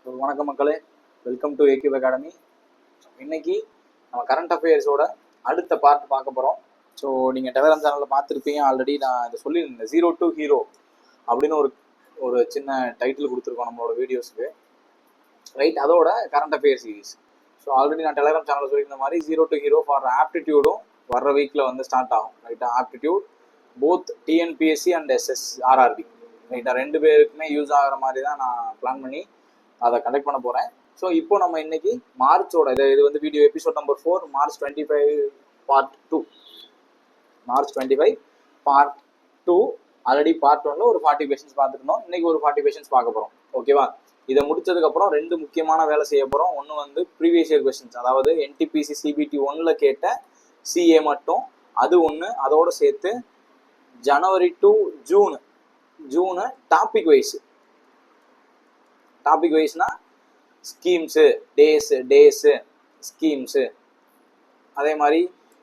வணக்கம் மக்களே, welcome to ஏக்யூப் academy. இன்னைக்கு நம்ம கரண்ட் அஃபேர்ஸோட அடுத்த பார்ட் பார்க்க போகிறோம். ஸோ நீங்கள் டெலிகிராம் சேனலில் பார்த்துருப்பீங்க. ஆல்ரெடி நான் இதை சொல்லியிருந்தேன், 0 to Hero அப்படின்னு ஒரு சின்ன டைட்டில் கொடுத்துருக்கோம் நம்மளோட வீடியோஸுக்கு, ரைட்? அதோட current affair series. So already நான் டெலிகிராம் சேனலில் சொல்லியிருந்த மாதிரி 0 to Hero ஃபார் ஆப்டிடியூடும் வர்ற வீக்கில் வந்து ஸ்டார்ட் ஆகும், ரைட்டா? ஆப்டிடியூட் போத் டிஎன்பிஎஸ்சி அண்ட் எஸ்எஸ்ஆர்ஆர்பி, ரைட்டா? ரெண்டு பேருக்குமே யூஸ் ஆகிற மாதிரி தான் நான் பிளான் பண்ணி அதை கண்டக்ட் பண்ண போகிறேன். ஸோ இப்போ நம்ம இன்னைக்கு மார்ச்சோட இது வந்து video episode number 4, March 25 part 2. March 25 part 2. Already part 1ல ஒரு 40 questions பார்த்துருந்தோம். இன்னைக்கு ஒரு 40 questions பார்க்க போகிறோம், ஓகேவா? இதை முடிச்சதுக்கப்புறம் ரெண்டு முக்கியமான வேலை செய்ய போகிறோம். ஒன்று வந்து ப்ரீவியஸ் இயர் கொஸ்டின்ஸ், அதாவது என்டிபிசி சிபிடி 1ல கேட்ட சிஏ மட்டும், அது ஒன்று. அதோடு சேர்த்து ஜனவரி டு ஜூனு டாபிக் வைஸ்னா ஸ்கீம்ஸு, டேஸு ஸ்கீம்ஸு, அதே மாதிரி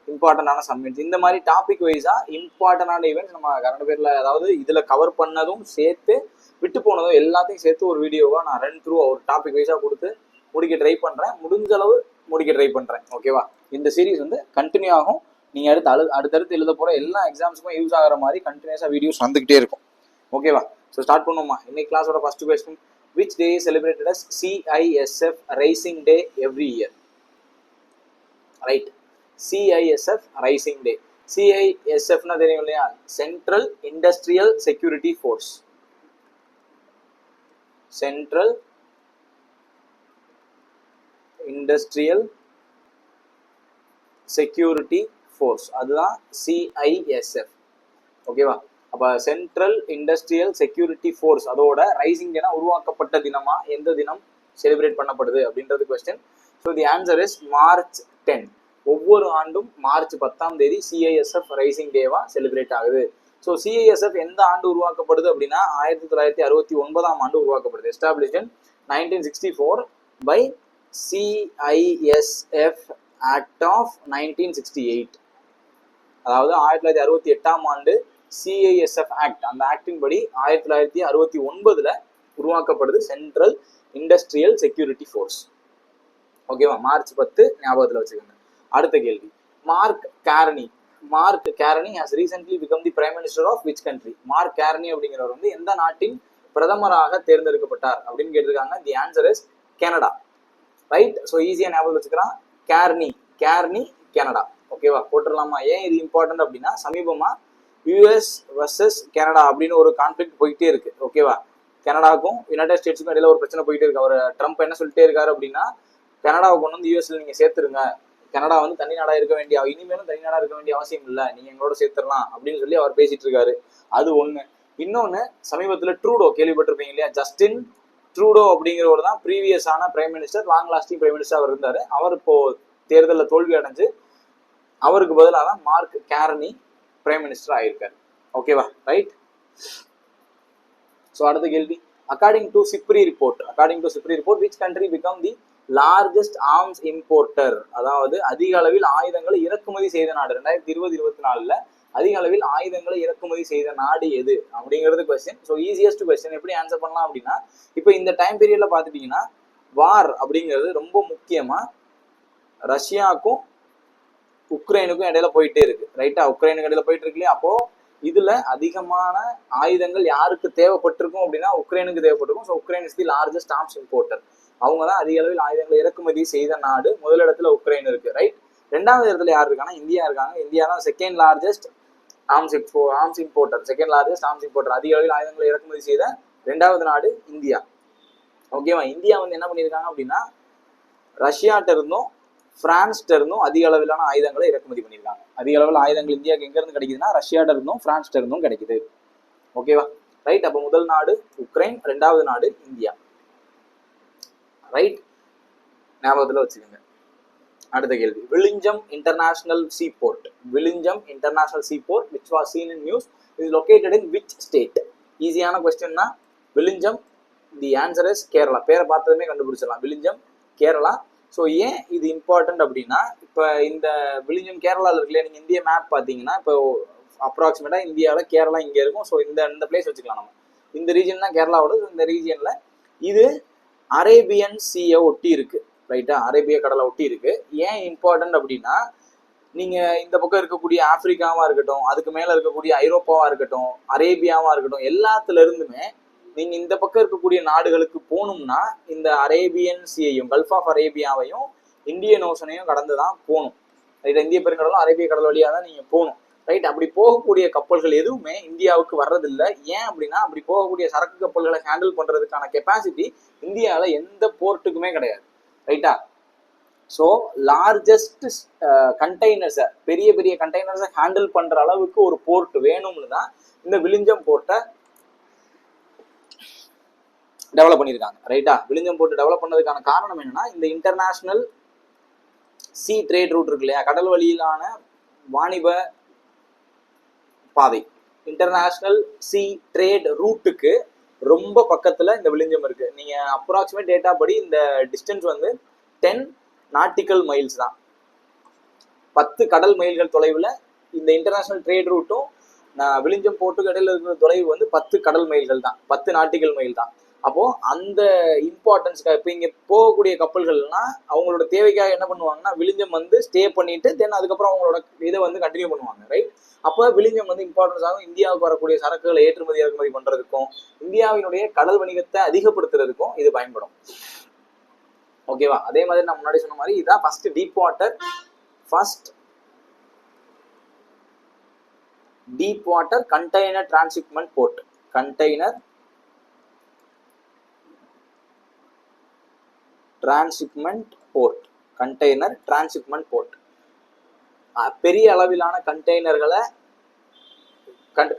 இம்பார்ட்டண்டான சப்மிட்ஸ், இந்த மாதிரி டாபிக் வைஸாக இம்பார்ட்டண்டான ஈவெண்ட்ஸ் நம்ம கரண்ட் பேரில், அதாவது இதில் கவர் பண்ணதும் சேர்த்து விட்டு போனதும் எல்லாத்தையும் சேர்த்து ஒரு வீடியோவாக நான் ரன் த்ரூ ஒரு டாபிக் வைஸாக கொடுத்து முடிக்க ட்ரை பண்ணுறேன். முடிஞ்ச அளவு முடிக்க ட்ரை பண்ணுறேன், ஓகேவா? இந்த சீரீஸ் வந்து கண்டினியூ ஆகும். நீங்கள் அடுத்தடுத்து எழுத போகிற எல்லா எக்ஸாம்ஸுக்கும் யூஸ் ஆகிற மாதிரி கண்டினியூஸாக வீடியோஸ் வந்துக்கிட்டே இருக்கும், ஓகேவா? ஸோ ஸ்டார்ட் பண்ணுவோமா? இன்னைக்கு கிளாஸோட first question, which day is celebrated as CISF Rising Day every year? Right, CISF Rising Day. CISF na theriyum illaya, Central Industrial Security Force. Central Industrial Security Force, அதுதான் CISF, ஓகேவா? அப்போ central industrial security force, அதோட rising டேனா உருவாக்கப்பட்ட தினமா எந்த தினம் celebrate பண்ணப்படுது அப்படின்றது question. So the answer is March 10. ஒவ்வொரு ஆண்டும் March 10 சிஐஎஸ்எஃப் ரைசிங் டேவா செலிப்ரேட் ஆகுது. ஸோ சிஐஎஸ்எஃப் எந்த ஆண்டு உருவாக்கப்படுது அப்படின்னா 1969 உருவாக்கப்படுது. Established in 1964 by CISF act of 1968. அதாவது 1968 சிஐஎஸ்எஃப் ஆக்ட், அந்த ஆக்டின் படி 1969 உருவாக்கப்படுது சென்ட்ரல் இண்டஸ்ட்ரியல் செக்யூரிட்டி ஃபோர்ஸ், ஓகேவா? March 10 ஞாபகத்தில் வச்சுக்கோங்க. அடுத்த கேள்வி, mark Carney has recently become the prime minister of which country? Mark Carney அப்படிங்கிறவர் வந்து எந்த நாட்டின் பிரதமராக தேர்ந்தெடுக்கப்பட்டார் அப்படின்னு கேட்டிருக்காங்க. The answer is Canada, right? So ஈஸியாக ஞாபகம் வச்சுக்கலாம், கேர்னி கனடா, ஓகேவா? போட்டுடலாமா? ஏன் இது இம்பார்ட்டன்ட் அப்படின்னா, சமீபமா யூஎஸ் வர்சஸ் கனடா அப்படின்னு ஒரு கான்ஃபிளிக்ட் போயிட்டே இருக்கு, ஓகேவா? கனடாவுக்கும் யுனைடெட் ஸ்டேட்ஸுக்கும் இடையில ஒரு பிரச்சனை போயிட்டே இருக்கு. அவர் ட்ரம்ப் என்ன சொல்லிட்டே இருக்காரு அப்படின்னா, கனடாவை கொண்டு வந்து யூஎஸ்ல நீங்க சேர்த்துருங்க, கனடா வந்து தனி நாடா இருக்க வேண்டிய, இனிமேலும் தனி நாடா இருக்க வேண்டிய அவசியம் இல்லை, நீங்க எங்களோட சேர்த்துடலாம் அப்படின்னு சொல்லி அவர் பேசிட்டு இருக்காரு. அது ஒண்ணு. இன்னொன்னு, சமீபத்துல ட்ரூடோ கேள்விப்பட்டிருப்பீங்க இல்லையா? ஜஸ்டின் ட்ரூடோ அப்படிங்கிறவர் தான் ப்ரீவியஸான prime minister, long lasting prime minister அவர் இருந்தாரு. அவர் இப்போ தேர்தலில் தோல்வி அடைஞ்சு அவருக்கு பதிலாக தான் மார்க் கேர்னி பிரைம் மினிஸ்டர் ஆயிருக்காரு, ஓகேவா? ரைட். ஸோ அடுத்த கேள்வி, according to SIPRI report, which country become the largest arms importer? அதாவது அதிக அளவில் ஆயுதங்களை இறக்குமதி செய்த நாடு 2020-24 அதிக அளவில் ஆயுதங்களை இறக்குமதி செய்த நாடு எது அப்படிங்கிறது கொஸ்டின். ஸோ ஈஸியஸ்ட் கொஸ்டின் எப்படி ஆன்சர் பண்ணலாம் அப்படின்னா, இப்போ இந்த டைம் பீரியட்ல பார்த்துட்டீங்கன்னா வார் அப்படிங்கிறது ரொம்ப முக்கியமா ரஷ்யாவுக்கும் உக்ரைனுக்கும் இடையில போயிட்டே இருக்கு, ரைட்டா? உக்ரைனுக்கு இடையில போயிட்டு இருக்கு இல்லையா? அப்போ இதுல அதிகமான ஆயுதங்கள் யாருக்கு தேவைப்பட்டிருக்கும் அப்படின்னா உக்ரைனுக்கு தேவைப்பட்டிருக்கும். So Ukraine is the largest arms importer. அவங்க தான் அதிக அளவில் ஆயுதங்களை இறக்குமதி செய்த நாடு. முதலிடத்துல உக்ரைன் இருக்கு, ரைட்? ரெண்டாவது இடத்துல யார் இருக்காங்கன்னா இந்தியா இருக்காங்க. இந்தியா தான் செகண்ட் லார்ஜஸ்ட் ஆர்ம்ஸ் இம்போர்ட்டர். அதிக அளவில் ஆயுதங்களை இறக்குமதி செய்த ரெண்டாவது நாடு இந்தியா, ஓகேவா? இந்தியா வந்து என்ன பண்ணியிருக்காங்க அப்படின்னா, ரஷ்யாட்ட இருந்தும் பிரான்ஸ்ட இருந்தும் அதிக அளவிலான ஆயுதங்களை இறக்குமதி பண்ணியிருக்காங்க. அதிக அளவில் ஆயுதங்கள் இந்தியாவுக்கு எங்க இருந்து கிடைக்குதுன்னா ரஷ்யாட்ட இருந்தும் பிரான்ஸ்ட இருந்தும் கிடைக்குது, ஓகேவா? ரைட். அப்போ முதல் நாடு உக்ரைன், ரெண்டாவது நாடு இந்தியா, ரைட்? ஞாபகத்தில் வச்சுக்கோங்க. அடுத்த கேள்வி, Vizhinjam international seaport which was seen in news is located in which state? ஈஸியான கொஸ்டின் தான். விழிஞ்சம், தி ஆன்சர் இஸ் கேரளா. பேரை பார்த்ததுமே கண்டுபிடிச்சிடலாம், விழிஞ்சம் கேரளா. ஸோ ஏன் இது இம்பார்ட்டன்ட் அப்படின்னா, இப்போ இந்த விழிஞ்சம் கேரளாவில் இருக்குல்ல, நீங்கள் இந்திய மேப் பார்த்தீங்கன்னா இப்போ அப்ராக்சிமேட்டாக இந்தியாவில் கேரளா இங்கே இருக்கும். ஸோ இந்த பிளேஸ் வச்சுக்கலாம் நம்ம. இந்த ரீஜன் தான் கேரளாவோட. இந்த ரீஜியனில் இது அரேபியன் சீயை ஒட்டி இருக்கு, ரைட்டா? அரேபிய கடலை ஒட்டி இருக்கு. ஏன் இம்பார்ட்டன்ட் அப்படின்னா, நீங்க இந்த பக்கம் இருக்கக்கூடிய ஆப்பிரிக்காவா இருக்கட்டும், அதுக்கு மேல இருக்கக்கூடிய ஐரோப்பாவா இருக்கட்டும், அரேபியாவா இருக்கட்டும், எல்லாத்துல இருந்துமே நீங்க இந்த பக்கம் இருக்கக்கூடிய நாடுகளுக்கு போகணும்னா இந்த அரேபியன் சீயையும் கல்ஃப் ஆஃப் அரேபியாவையும் இந்தியன் ஓஷனையும் கடந்துதான் போகணும், ரைட்? இந்திய பெருங்கடலும் அரேபிய கடல் வழியா தான் நீங்க போகணும், ரைட்? அப்படி போகக்கூடிய கப்பல்கள் எதுவுமே இந்தியாவுக்கு வர்றதில்லை. ஏன் அப்படின்னா, அப்படி போகக்கூடிய சரக்கு கப்பல்களை ஹேண்டில் பண்றதுக்கான கெப்பாசிட்டி இந்தியாவில் எந்த போர்ட்டுக்குமே கிடையாது, ரைட்டா? ஸோ லார்ஜஸ்ட் கண்டெய்னர்ஸை, பெரிய பெரிய கண்டெய்னர்ஸை ஹேண்டில் பண்ற அளவுக்கு ஒரு போர்ட் வேணும்னு தான் இந்த விழிஞ்சம் போர்ட்டை டெவலப் பண்ணியிருக்காங்க, ரைட்டா? விழிஞ்சம் போர்ட் டெவலப் பண்ணதுக்கான காரணம் என்னன்னா, இந்த இன்டர்நேஷனல் சி ட்ரேட் ரூட் இருக்கு இல்லையா, கடல் வழியிலான வாணிப பாதை, இன்டர்நேஷனல் சி ட்ரேட் ரூட்டுக்கு ரொம்ப பக்கத்துல இந்த விழிஞ்சம் இருக்கு. நீங்க அப்ராக்சிமேட் டேட்டா படி இந்த டிஸ்டன்ஸ் வந்து 10 நாட்டிக்கல் மைல்ஸ் தான், 10 கடல் மைல்கள் தொலைவுல இந்த இன்டர்நேஷனல் ட்ரேட் ரூட்டும் விழிஞ்சம் போர்ட்டுக்கு இடையில இருக்கிற தொலைவு வந்து 10 கடல் மைல்கள் தான், 10 நாட்டிக்கல் மைல் தான். அப்போ அந்த இம்பார்ட்டன்ஸ்க்காக இப்போ இங்க போகக்கூடிய கப்பல்கள்னா அவங்களோட தேவைக்காக என்ன பண்ணுவாங்கன்னா, விழிஞ்சம் வந்து ஸ்டே பண்ணிட்டு தென் அதுக்கப்புறம் அவங்களோட இதை வந்து கண்டினியூ பண்ணுவாங்க, ரைட்? அப்போ விழிஞ்சம் வந்து இம்பார்ட்டன்ஸ் ஆகும் இந்தியாவுக்கு வரக்கூடிய சரக்குகளை ஏற்றுமதி இறக்குமதி பண்றதுக்கும் இந்தியாவினுடைய கடல் வணிகத்தை அதிகப்படுத்துறதுக்கும் இது பயன்படும், ஓகேவா? அதே மாதிரி நான் முன்னாடி சொன்ன மாதிரி இதான் first deep water container transshipment port, container transshipment port. பெரிய அளவிலான கண்டெய்னர்களை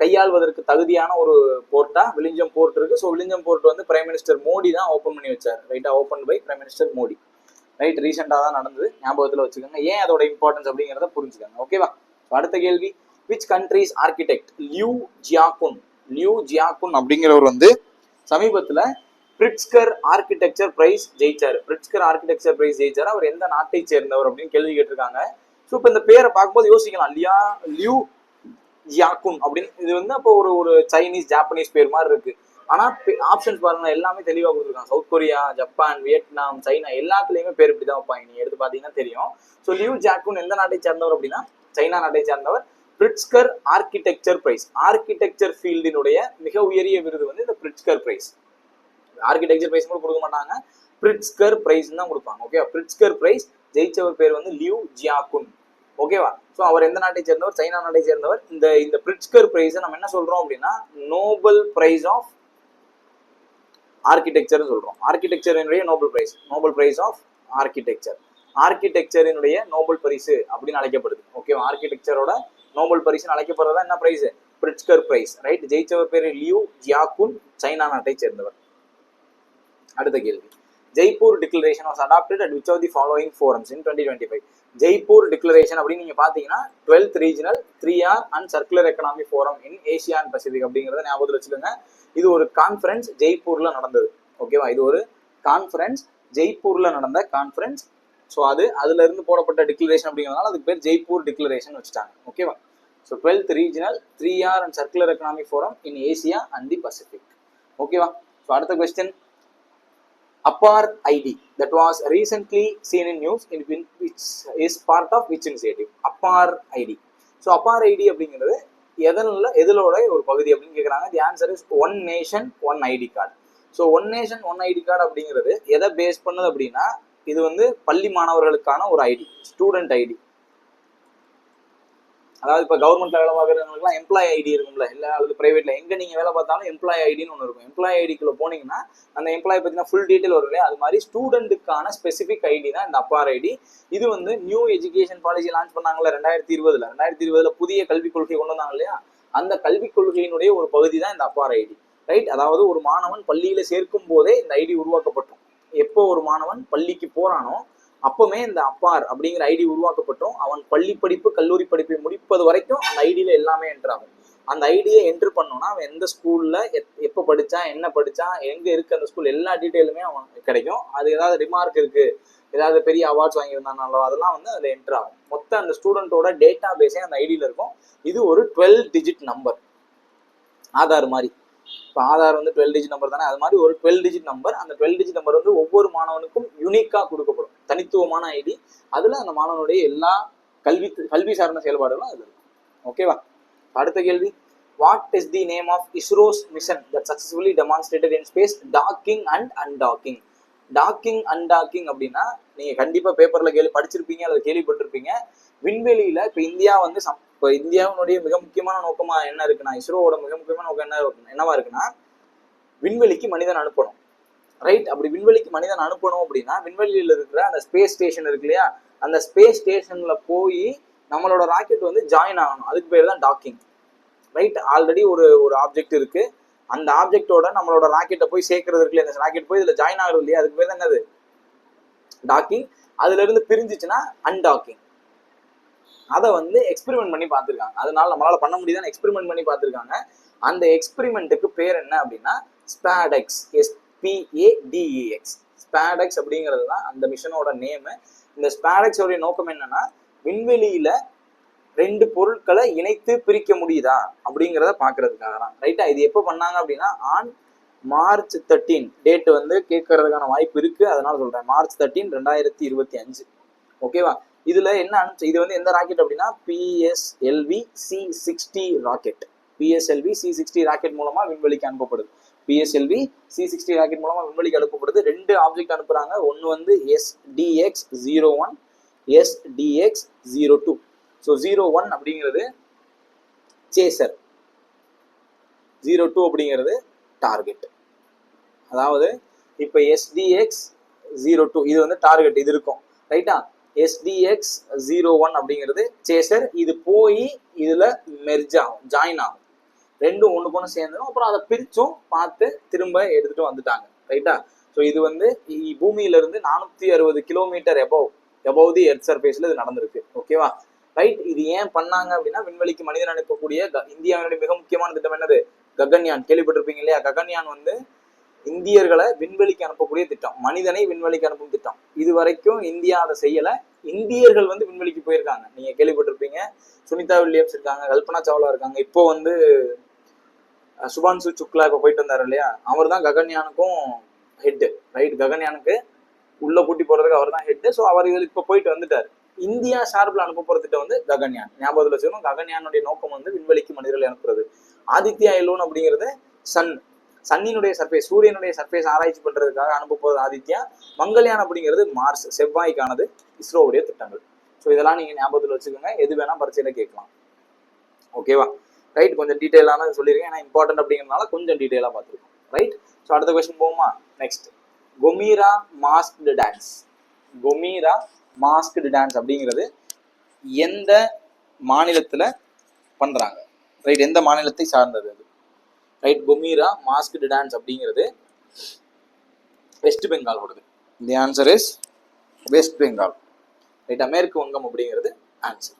கையாள்வதற்கு தகுதியான ஒரு போர்ட்டா விழிஞ்சம் போர்ட் இருக்கு. ஸோ விழிஞ்சம் போர்ட் வந்து பிரைம் மினிஸ்டர் மோடி தான் ஓப்பன் பண்ணி வச்சார், ரைட்டா? Open by prime minister Modi, right? ரீசெண்டாக தான் நடந்தது, ஞாபகத்தில் வச்சுக்கோங்க. ஏன் அதோட இம்பார்ட்டன்ஸ் அப்படிங்கிறத புரிஞ்சுக்கோங்க, ஓகேவா? அடுத்த கேள்வி, which countries architect Liu Jiakun அப்படிங்கிறவர் வந்து சமீபத்தில் பிரிட்ஸ்கர் ஆர்கிடெக்சர் பிரைஸ் ஜெயிச்சார். அவர் எந்த நாட்டை சேர்ந்தவர் அப்படின்னு கேள்வி கேட்டிருக்காங்க. ஸோ இப்போ இந்த பேரை பார்க்கும்போது யோசிக்கலாம், லியூ ஜியாகுன் அப்படின்னு. இது வந்து அப்போ ஒரு சைனீஸ் ஜாப்பனீஸ் பேர் மாதிரி இருக்கு. ஆனா ஆப்ஷன்ஸ் பாருங்க, எல்லாமே தெளிவா கொடுத்துருக்காங்க. South Korea, Japan, Vietnam, China எல்லாத்துலயுமே பேர் இப்படிதான் வைப்பாங்க, நீங்க எடுத்து பாத்தீங்கன்னா தெரியும். ஸோ லியூ ஜியாகுன் எந்த நாட்டை சேர்ந்தவர் அப்படின்னா சைனா நாட்டை சேர்ந்தவர். பிரிட்ஸ்கர் ஆர்கிடெக்சர் பிரைஸ், ஆர்கிடெக்சர் ஃபீல்டினுடைய மிக உயரிய விருது வந்து இந்த பிரிட்ஸ்கர் பிரைஸ். ஆர்கிடெக்சர் பிரைஸ் கூட கொடுக்க மாட்டாங்க, பிரிட்ஸ்கர் பிரைஸ் தான் கொடுப்பாங்க, ஓகேவா? பிரிட்ஸ்கர் பிரைஸ் ஜெயிச்சவர் பேர் வந்து லியூ ஜியாகுன், ஓகேவா? ஸோ அவர் எந்த நாட்டை சேர்ந்தவர்? சைனா நாட்டை சேர்ந்தவர். இந்த பிரிட்ஸ்கர் பிரைஸை நம்ம என்ன சொல்றோம் அப்படின்னா நோபல் பிரைஸ் ஆஃப் ஆர்கிடெக்சர் சொல்றோம். ஆர்கிடெக்சரினுடைய நோபல் பிரைஸ் ஆஃப் ஆர்கிடெக்சரினுடைய நோபல் பரிசு அப்படின்னு அழைக்கப்படுது, ஓகேவா? ஆர்கிடெக்சரோட நோபல் பரிசு அழைக்கப்படுறதா என்ன பிரைஸ்? Pritzker prize, right? ஜெயிச்சவர் பேர் லியூ ஜியாகுன், சைனா நாட்டை சேர்ந்தவர். அடுத்த கேள்வி, Jaipur declaration was adopted at which of the following forums in 2025? Jaipur declaration அப்படின்னு நீங்க பாத்தீங்கன்னா 12th regional 3R and circular economy forum in Asia and Pacific அப்படிங்கிறத ஞாபகத்தில் வச்சுக்கோங்க. இது ஒரு கான்ஃபரன்ஸ் ஜெய்ப்பூர்ல நடந்தது, ஓகேவா? இது ஒரு கான்ஃபரன்ஸ் ஜெய்ப்பூர்ல நடந்த கான்ஃபரன்ஸ். ஸோ அதுல இருந்து போடப்பட்ட டிக்ளரேஷன் அப்படிங்கிறதுனால அதுக்கு பேர் ஜெய்ப்பூர் டிக்ளரேஷன் வச்சுட்டாங்க, ஓகேவா? So 12th regional 3R and circular economy forum in Asia and the Pacific, ஓகேவா? ஸோ அடுத்த question, APAR ID that was recently seen in news in which is part of which initiative? APAR ID. So APAR ID அப்படிங்கிறது எதனோட ஒரு பகுதி அப்படின்னு கேட்குறாங்க. The answer is one nation one ID card. So one nation one ID card அப்படிங்கிறது எதை base பண்ணுது அப்படின்னா இது வந்து பள்ளி மாணவர்களுக்கான ஒரு ஐடி, ஸ்டூடெண்ட் ஐடி. அதாவது இப்போ கவர்மெண்ட்ல வேலை பார்க்குறவங்களுக்குலாம் எம்ப்ளாய் ஐடி இருக்கும்ல, இல்லை அது பிரைவேட்ல எங்கே நீங்கள் வேலை பார்த்தாலும் எம்ப்ளாய் ஐடின்னு ஒன்று இருக்கும். எம்ப்ளாய் ஐடிக்குள்ள போனீங்கன்னா அந்த எம்ப்ளாய் பார்த்தீங்கன்னா ஃபுல் டீட்டெயில் வரும் இல்லையா, அது மாதிரி ஸ்டூடெண்ட்டுக்கான ஸ்பெசிஃபிக் ஐடி தான் இந்த அப்பார் ஐடி. இது வந்து நியூ எஜுகேஷன் பாலிசி லான்ச் பண்ணாங்களா 2020 புதிய கல்விக் கொள்கை கொண்டு வந்தாங்க இல்லையா, அந்த கல்விக் கொள்கையினுடைய ஒரு பகுதி தான் இந்த அப்பார் ஐடி, ரைட்? அதாவது ஒரு மாணவன் பள்ளியில சேர்க்கும் போதே இந்த ஐடி உருவாக்கப்பட்டோம். எப்போ ஒரு மாணவன் பள்ளிக்கு போறானோ அப்பவுமே இந்த அப்பார் அப்படிங்கிற ஐடி உருவாக்கப்பட்டோம். அவன் பள்ளி படிப்பு கல்லூரி படிப்பை முடிப்பது வரைக்கும் அந்த ஐடியில எல்லாமே என்ட்ரு ஆகும். அந்த ஐடியை என்ட்ரு பண்ணோம்னா அவன் எந்த ஸ்கூல்ல எப்போ படிச்சான், என்ன படிச்சான், எங்க இருக்கு அந்த ஸ்கூல், எல்லா டீட்டெயிலுமே அவன் கிடைக்கும். அது ஏதாவது ரிமார்க் இருக்கு, ஏதாவது பெரிய அவார்ட்ஸ் வாங்கியிருந்தானாலோ அதெல்லாம் வந்து அதுல என்ட்ரு ஆகும். மொத்தம் அந்த ஸ்டூடெண்டோட டேட்டா பேஸே அந்த ஐடியில இருக்கும். இது ஒரு 12 டிஜிட் நம்பர், ஆதார் மாதிரி. இப்போ ஆதார் வந்து 12 டிஜிட் நம்பர் தானே, அது மாதிரி ஒரு 12 டிஜிட் நம்பர். அந்த 12 டிஜிட் நம்பர் வந்து ஒவ்வொரு மாணவனுக்கும் யூனிக்காக கொடுக்கப்படும், தனித்துவமான ஐடி. அதில் அந்த மாணவனுடைய எல்லா கல்வி சார்ந்த செயல்பாடுகளும் அதில் இருக்கும். ஓகேவா? அடுத்த கேள்வி, what is the name of ISRO's mission that successfully demonstrated in space docking and undocking? Docking undocking அப்படின்னா நீங்கள் கண்டிப்பாக பேப்பரில் படிச்சிருப்பீங்க அல்லது கேள்விப்பட்டிருப்பீங்க. விண்வெளியில் இப்போ இந்தியா வந்து இப்போ இந்தியாவினுடைய மிக முக்கியமான நோக்கமா என்ன இருக்குன்னா, இஸ்ரோவோட மிக முக்கியமான நோக்கம் என்னவா இருக்குன்னா, விண்வெளிக்கு மனிதன் அனுப்பணும். ரைட்? அப்படி விண்வெளிக்கு மனிதன் அனுப்பணும் அப்படின்னா விண்வெளியில் இருக்கிற அந்த ஸ்பேஸ் ஸ்டேஷன் இருக்கு இல்லையா, அந்த ஸ்பேஸ் ஸ்டேஷன்ல போய் நம்மளோட ராக்கெட் வந்து ஜாயின் ஆகணும். அதுக்கு பேர் தான் டாக்கிங். ரைட்? ஆல்ரெடி ஒரு ஆப்ஜெக்ட் இருக்கு, அந்த ஆப்ஜெக்டோட நம்மளோட ராக்கெட்டை போய் சேர்க்கறது இருக்கு இல்லையா, அந்த ராக்கெட் போய் இதுல ஜாயின் ஆகுறது இல்லையா, அதுக்கு பேர் தான் என்னது? டாக்கிங். அதுல இருந்து பிரிஞ்சிச்சுன்னா அன்டாக்கிங். அதை வந்து எக்ஸ்பெரிமெண்ட் பண்ணி பார்த்துருக்காங்க. அதனால நம்மளால பண்ண முடியுதான்னு எக்ஸ்பெரிமெண்ட் பண்ணி பார்த்துருக்காங்க. அந்த எக்ஸ்பெரிமெண்ட்டுக்கு பேர் என்ன அப்படின்னா ஸ்பேடெக்ஸ், SPADEX. ஸ்பேடெக்ஸ் அப்படிங்கிறது தான் அந்த மிஷனோட நேமு. இந்த ஸ்பேடெக்ஸோடைய நோக்கம் என்னன்னா, விண்வெளியில 2 பொருட்களை இணைத்து பிரிக்க முடியுதா அப்படிங்கிறத பார்க்கறதுக்காக தான். ரைட்டா? இது எப்போ பண்ணாங்க அப்படின்னா ஆன் March 13. டேட் வந்து கேட்கறதுக்கான வாய்ப்பு இருக்கு, அதனால சொல்றேன். March 13, 2025. ஓகேவா? இதுல என்ன இது வந்து எந்த ராக்கெட் அப்படின்னா PSLV C60 rocket. PSLV C60 rocket மூலமா விண்வெளிக்கு அனுப்பப்படுது. PSLV C60 ராக்கெட் மூலமா விண்வெளிக்கு அனுப்பப்படுது. 2 ஆப்ஜெக்ட் அனுப்புறாங்க. ஒன்னு வந்து SDX-01, SDX-02. ஸோ 01 அப்படிங்கிறது சேசர், 02 அப்படிங்கிறது டார்கெட். அதாவது இப்போ SDX-02 இது வந்து டார்கெட், இது இருக்கும். ரைட்டா? SDX-01 அப்படிங்கிறது சேசர். இது போய் இதுல மெர்ஜ் ஆகும், ஜாயின் ஆகும். 2 ஒண்ணுக்கு ஒன்று சேர்ந்துடும். அப்புறம் அதை பிரிச்சும் பார்த்து திரும்ப எடுத்துட்டு வந்துட்டாங்க. ரைட்டா? ஸோ இது வந்து பூமியில இருந்து 460 கிலோமீட்டர் எபவ் தி எர்த் சர்ஃபேஸ்ல இது நடந்திருக்கு. ஓகேவா? ரைட்? இது ஏன் பண்ணாங்க அப்படின்னா, விண்வெளிக்கு மனிதன் அனுப்பக்கூடிய இந்தியாவினுடைய மிக முக்கியமான திட்டம் என்னது? ககன்யான். கேள்விப்பட்டிருப்பீங்க இல்லையா? ககன்யான் வந்து இந்தியர்களை விண்வெளிக்கு அனுப்பக்கூடிய திட்டம், மனிதனை விண்வெளிக்கு அனுப்பும் திட்டம். இது வரைக்கும் இந்தியா அதை செய்யல. இந்தியர்கள் வந்து விண்வெளிக்கு போயிருக்காங்க. நீங்க கேள்விப்பட்டிருப்பீங்க, சுனிதா வில்லியம்ஸ் இருக்காங்க, கல்பனா சாவ்லா இருக்காங்க. இப்போ வந்து சுபான்சு சுக்லா இப்போ போயிட்டு வந்தாரு இல்லையா, அவர் தான் ககன்யானுக்கும் ஹெட். ரைட்? ககன்யானுக்கு உள்ள கூட்டி போறதுக்கு அவர் தான் ஹெட். ஸோ அவர் இதில் இப்போ போயிட்டு வந்துட்டாரு. இந்தியா சார்பில் அனுப்ப போற திட்டம் வந்து ககன்யான். ஞாபகத்தில் வச்சுக்கணும். ககன்யானுடைய நோக்கம் வந்து விண்வெளிக்கு மனிதர்களை அனுப்புறது. ஆதித்யா எல்லோன் அப்படிங்கிறது சன்னினுடைய சர்ஃபேஸ், சூரியனுடைய சர்ஃபேஸ் ஆராய்ச்சி பண்றதுக்காக அனுப்ப போறது ஆதித்யா. மங்கள்யான் அப்படிங்கிறது மார்ஸ், செவ்வாய்க்கானது இஸ்ரோவுடைய திட்டங்கள். ஸோ இதெல்லாம் நீங்க ஞாபகத்தில் வச்சுக்கோங்க, எது வேணா பரீட்சையில கேட்கலாம். ஓகேவா? ரைட்? கொஞ்சம் டீட்டெயிலான சொல்லியிருக்கேன், ஏன்னா இம்பார்ட்டன்ட் அப்படிங்கிறதுனால கொஞ்சம் டீட்டெயிலாக பார்த்துருக்கோம். ரைட்? ஸோ அடுத்த கொஸ்டின் போகுமா? Next, Gomira masked dance. Gomira masked dance அப்படிங்கிறது எந்த மாநிலத்துல பண்றாங்க? ரைட்? எந்த மாநிலத்தை சார்ந்தது அது? ரைட்? கொமீரா மாஸ்க்டு டான்ஸ் அப்படிங்கிறது வெஸ்ட் பெங்காலோடது. The answer is west Bengal. ரைட்டா? மேற்கு வங்கம் அப்படிங்கிறது ஆன்சர்.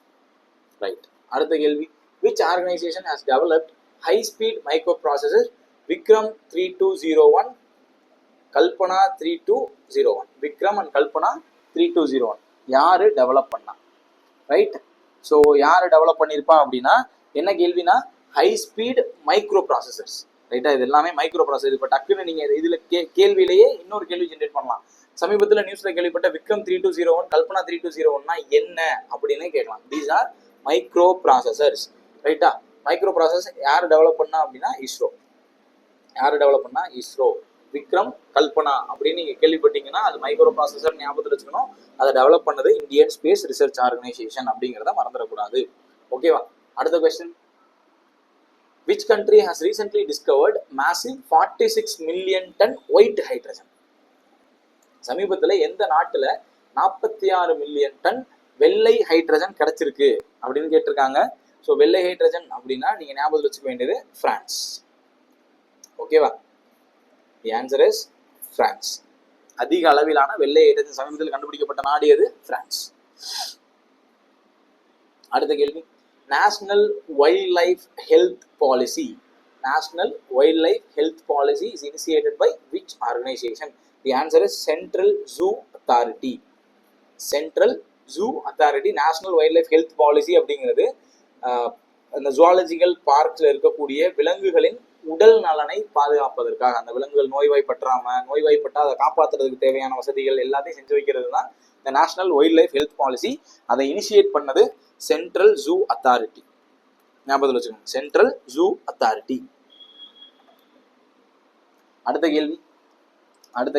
ரைட்? அடுத்த கேள்வி, which organization has developed high speed microprocessor Vikram 3201, Kalpana 3201? Vikram and Kalpana 3201 யாரு டெவலப் பண்ணா? ரைட்? ஸோ யாரு டெவலப் பண்ணியிருப்பா அப்படின்னா, என்ன கேள்வினா ஹை ஸ்பீட் மைக்ரோ ப்ராசஸர்ஸ். ரைட்டா? இது எல்லாமே மைக்ரோ ப்ராசஸர். இப்போ டக்குன்னு நீங்க இதுல கேள்வியிலேயே இன்னொரு கேள்வி ஜென்ரேட் பண்ணலாம். சமீபத்தில் நியூஸ்ல கேள்விப்பட்ட விக்ரம் 3201, கல்பனா 3201 என்ன அப்படின்னு கேட்கலாம். These are micro processors. ரைட்டா? மைக்ரோ ப்ராசஸ் யார் டெவலப் பண்ணா அப்படின்னா இஸ்ரோ. யார் டெவலப் பண்ணா? இஸ்ரோ. விக்ரம், கல்பனா அப்படின்னு நீங்க கேள்விப்பட்டீங்கன்னா அது மைக்ரோ ப்ராசஸர் ஞாபகத்தில் வச்சுக்கணும். அதை டெவலப் பண்ணது இந்தியன் ஸ்பேஸ் ரிசர்ச் ஆர்கனைசேஷன் அப்படிங்கிறத மறந்துடக்கூடாது. ஓகேவா? அடுத்த question, which country has recently discovered massive 46 million ton white hydrogen? சமீபத்தில் எந்த நாட்டுல 46 மில்லியன் டன் வெள்ளை ஹைட்ரஜன் கிடைச்சிருக்கு அப்படின்னு கேட்டிருக்காங்க. ஸோ வெள்ளை ஹைட்ரஜன் அப்படின்னா நீங்க ஞாபகத்தில் வச்சுக்க வேண்டியது பிரான்ஸ். ஓகேவா? தி ஆன்சர் இஸ் பிரான்ஸ். அதிக அளவிலான வெள்ளை ஹைட்ரஜன் சமீபத்தில் கண்டுபிடிக்கப்பட்ட நாடு எது? பிரான்ஸ். அடுத்த கேள்வி, National Wild Life Health Policy. National Wild Life Health Policy is initiated by which organisation? The answer is Central Zoo Authority. Central Zoo Authority. National Wild Life Health Policy அப்படிங்கிறது அந்த zoological பார்க்ல இருக்கக்கூடிய விலங்குகளின் உடல் நலனை பாதுகாப்பதற்காக, அந்த விலங்குகள் நோய்வாய்ப்பட்டா அதை காப்பாற்றுறதுக்கு தேவையான வசதிகள் எல்லாத்தையும் செஞ்சு வைக்கிறது தான் இந்த national Wild Life Health policy. அதை இனிஷியேட் பண்ணது சென்ட்ரல் ஜூ அத்தாரிட்டி. ஞாபகத்தில் வச்சுக்கோங்க, சென்ட்ரல் ஜூ அத்தாரிட்டி. அடுத்த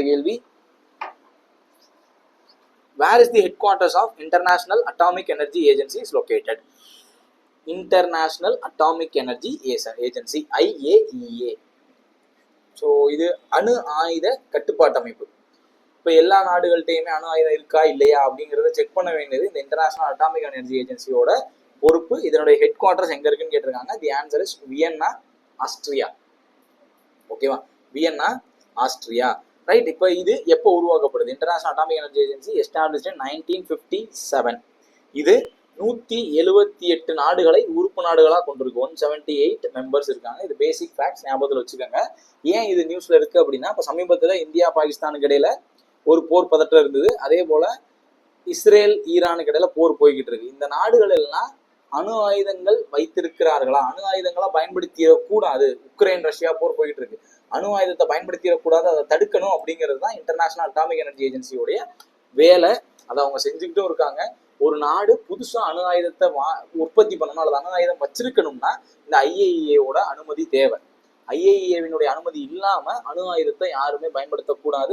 கேள்வி, where is the headquarters of International Atomic Energy Agency is located? International Atomic Energy Agency, IAEA. So இது அணு ஆயுத கட்டுப்பாட்டு அமைப்பு. இப்போ எல்லா நாடுகள்கிட்டையுமே அணு ஆயுதம் இருக்கா இல்லையா அப்படிங்கிறத செக் பண்ண வேண்டியது இந்த இன்டர்நேஷனல் அட்டாமிக் எனர்ஜி ஏஜென்சியோட பொறுப்பு. இதனுடைய ஹெட் குவார்டர்ஸ் எங்க இருக்குன்னு கேட்டிருக்காங்க. The answer is Vienna, Austria. ஓகேவா, வியன்னா, ஆஸ்திரியா. ரைட். இப்போ இது எப்போ உருவாக்கப்படுது? International atomic energy agency established in 1957. இது 178 நாடுகளை உறுப்பு நாடுகளாக கொண்டிருக்கு. 178 மெம்பர்ஸ் இருக்காங்க. இது பேசிக் ஃபேக்ட்ஸ், ஞாபகத்தில் வச்சுக்கோங்க. ஏன் இது நியூஸ்ல இருக்கு அப்படின்னா, இப்போ சமீபத்தில் இந்தியா பாகிஸ்தானுக்கு இடையில ஒரு போர் பதற்றம் இருந்தது. அதே போல இஸ்ரேல் ஈரானுக்கு இடையில போர் போய்கிட்டு இருக்கு. இந்த நாடுகள் எல்லாம் அணு ஆயுதங்கள் வைத்திருக்கிறார்களா, அணு ஆயுதங்களா பயன்படுத்திடக்கூடாது. உக்ரைன் ரஷ்யா போர் போயிட்டு இருக்கு. அணு ஆயுதத்தை பயன்படுத்திடக்கூடாது, அதை தடுக்கணும் அப்படிங்கிறது தான் இன்டர்நேஷனல் அட்டாமிக் எனர்ஜி ஏஜென்சியோடைய வேலை. அதை அவங்க செஞ்சுக்கிட்டும் இருக்காங்க. ஒரு நாடு புதுசா அணு ஆயுதத்தை உற்பத்தி பண்ணணும் அல்லது அணு ஆயுதம் வச்சிருக்கணும்னா இந்த ஐஏஇஏவோட அனுமதி தேவை. ஐஏஇஏவினுடைய அனுமதி இல்லாம அணு ஆயுதத்தை யாருமே பயன்படுத்தக்கூடாது.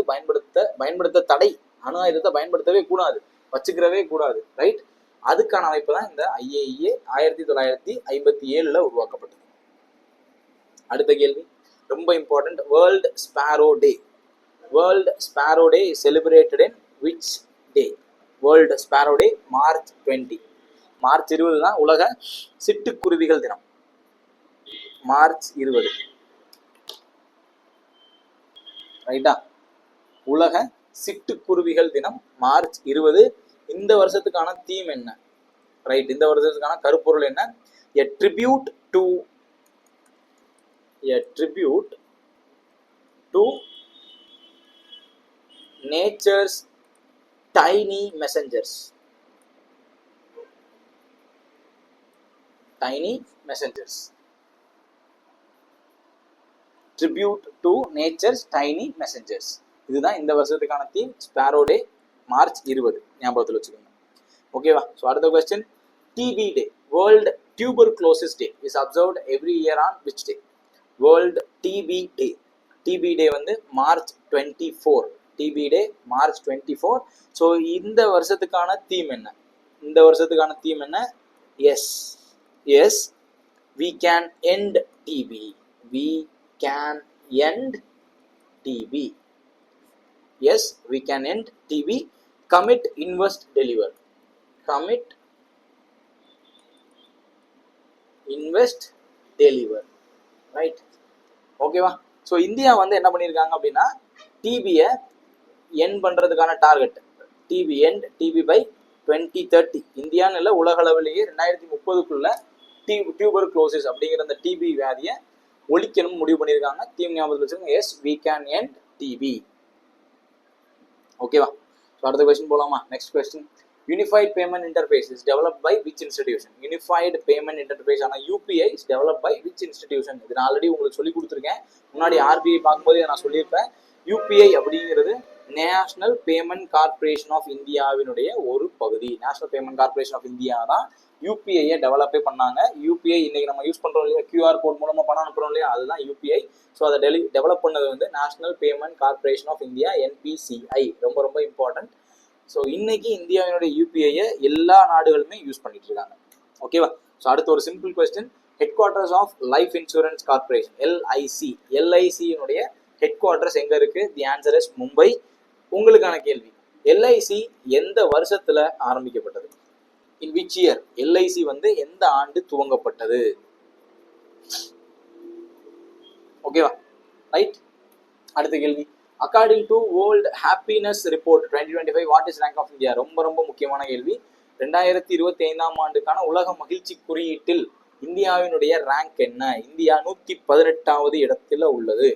பயன்படுத்த தடை. அணு ஆயுதத்தை பயன்படுத்தவே கூடாது, வச்சுக்கிறவே கூடாது. ரைட். அதுக்கான அமைப்பு தான் இந்த ஐஏஇஏ 1957 உருவாக்கப்பட்டது. அடுத்த கேள்வி ரொம்ப important. World sparrow day. World sparrow day is celebrated in which day? World sparrow day March 20. March 20 தான் உலக சிட்டுக்குருவிகள் தினம். மார்ச் 20. ரைட்டா? உலக சிட்டுக்குருவிகள் தினம் மார்ச் 20. இந்த வருஷத்துக்கான தீம் என்ன? ரைட். இந்த வருஷத்துக்கான கருப்பொருள் என்ன? A tribute to nature's tiny messengers. Tribute to nature's tiny messengers. இதுதான் இந்த வருஷத்துக்கான தீம். ஸ்பாரோ டே மார்ச் 20. ஞாபகத்தில் வச்சுக்கோங்க. ஓகேவா? ஸோ அடுத்த question. TB day, world tuberculosis day, is observed every year on which day? World TB day. TB day வந்து March 24. TB day March 24. So இந்த வருஷத்துக்கான தீம் என்ன? Yes we can end TB. Yes, we can end TB. Commit, invest, deliver. Right. ஓகேவா? So India வந்து என்ன பண்ணியிருக்காங்க அப்படின்னா, டிபியை என் பண்றதுக்கான டார்கெட், டிபி பை 2030. இந்தியான்னு இல்லை, உலக அளவிலேயே 2030க்குள்ள டியூபர்குலோசிஸ் அப்படிங்கிற அந்த டிபி வியாதியை ஒழிக்கணும் முடிவு பண்ணியிருக்காங்க. தீம் ஞாபகத்தில் வச்சுக்கோங்க. Yes, we can end TB. ஓகேவா? ஸோ அடுத்த கொஸ்டின் போலாமா? Next question. Unified payment interface is developed by which institution? Unified payment interface ஆன UPI is develop by which institution? இது நான் ஆல்ரெடி உங்களுக்கு சொல்லி கொடுத்துருக்கேன். முன்னாடி ஆர்பிஐ பார்க்கும்போது நான் சொல்லியிருப்பேன். யூபிஐ அப்படிங்கிறது நேஷனல் பேமெண்ட் கார்பரேஷன் ஆஃப் இந்தியாவினுடைய ஒரு பகுதி. National payment corporation of India தான் யூபிஐயை டெவலப்பே பண்ணாங்க. யூபிஐ இன்னைக்கு நம்ம யூஸ் பண்றோம் இல்லையா, கியூஆர் கோட் மூலமா பணம் அனுப்புறோம் இல்லையா, அதுதான் யூபிஐ. ஸோ அதை டெவலப் பண்ணது வந்து National payment corporation of India, NPCI. ரொம்ப ரொம்ப இம்பார்ட்டன்ட். ஸோ இன்னைக்கு இந்தியாவினுடைய யூபிஐயை எல்லா நாடுகளுமே யூஸ் பண்ணிட்டு இருக்காங்க. ஓகேவா? ஸோ அடுத்த ஒரு simple question. Head quarters of life insurance corporation, எல்ஐசியினுடைய ஹெட் குவார்டர்ஸ் எங்க இருக்கு? The answer is Mumbai. உங்களுக்கான கேள்வி, எல்ஐசி எந்த வருஷத்துல ஆரம்பிக்கப்பட்டது? இன் விச் இயர் எல்ஐசி வந்து எந்த ஆண்டு துவங்கப்பட்டது? ஓகேவா? ரைட். அடுத்த கேள்வி. According to World Happiness Report 2025, what is rank of India? ரொம்ப ரொம்ப முக்கியமான கேள்வி. 2025ஆம் ஆண்டுக்கான உலக மகிழ்ச்சி குறியீட்டில் இந்தியாவினுடைய ரேங்க் என்ன? இந்தியா 118வது இடத்துல உள்ளது.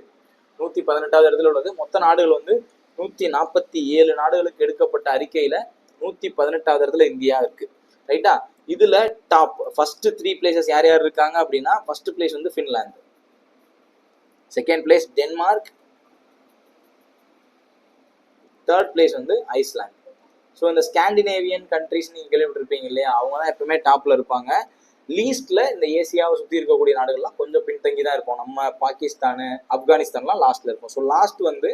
118வது இடத்துல உள்ளது. மொத்த நாடுகள் வந்து 147 நாடுகளுக்கு எடுக்கப்பட்ட அறிக்கையில 118வது இடத்துல இந்தியா இருக்கு. ரைட்டா? இதுல டாப் ஃபர்ஸ்ட் 3 பிளேசஸ் யார் யார் இருக்காங்க அப்படின்னா, ஃபர்ஸ்ட் பிளேஸ் வந்து Finland. Second place Denmark, third place வந்து ஐஸ்லாந்து. ஸோ இந்த ஸ்காண்டினேவியன் கண்ட்ரிஸ் நீங்கள் கேள்விப்பட்டிருப்பீங்க இல்லையா, அவங்க தான் எப்பவுமே டாப்ல இருப்பாங்க. லீஸ்ட்ல இந்த ஏசியாவை சுற்றி இருக்கக்கூடிய நாடுகள்லாம் கொஞ்சம் பின்தங்கி தான் இருப்போம். நம்ம பாகிஸ்தானு, ஆப்கானிஸ்தான்லாம் லாஸ்ட்ல இருக்கும். ஸோ லாஸ்ட் வந்து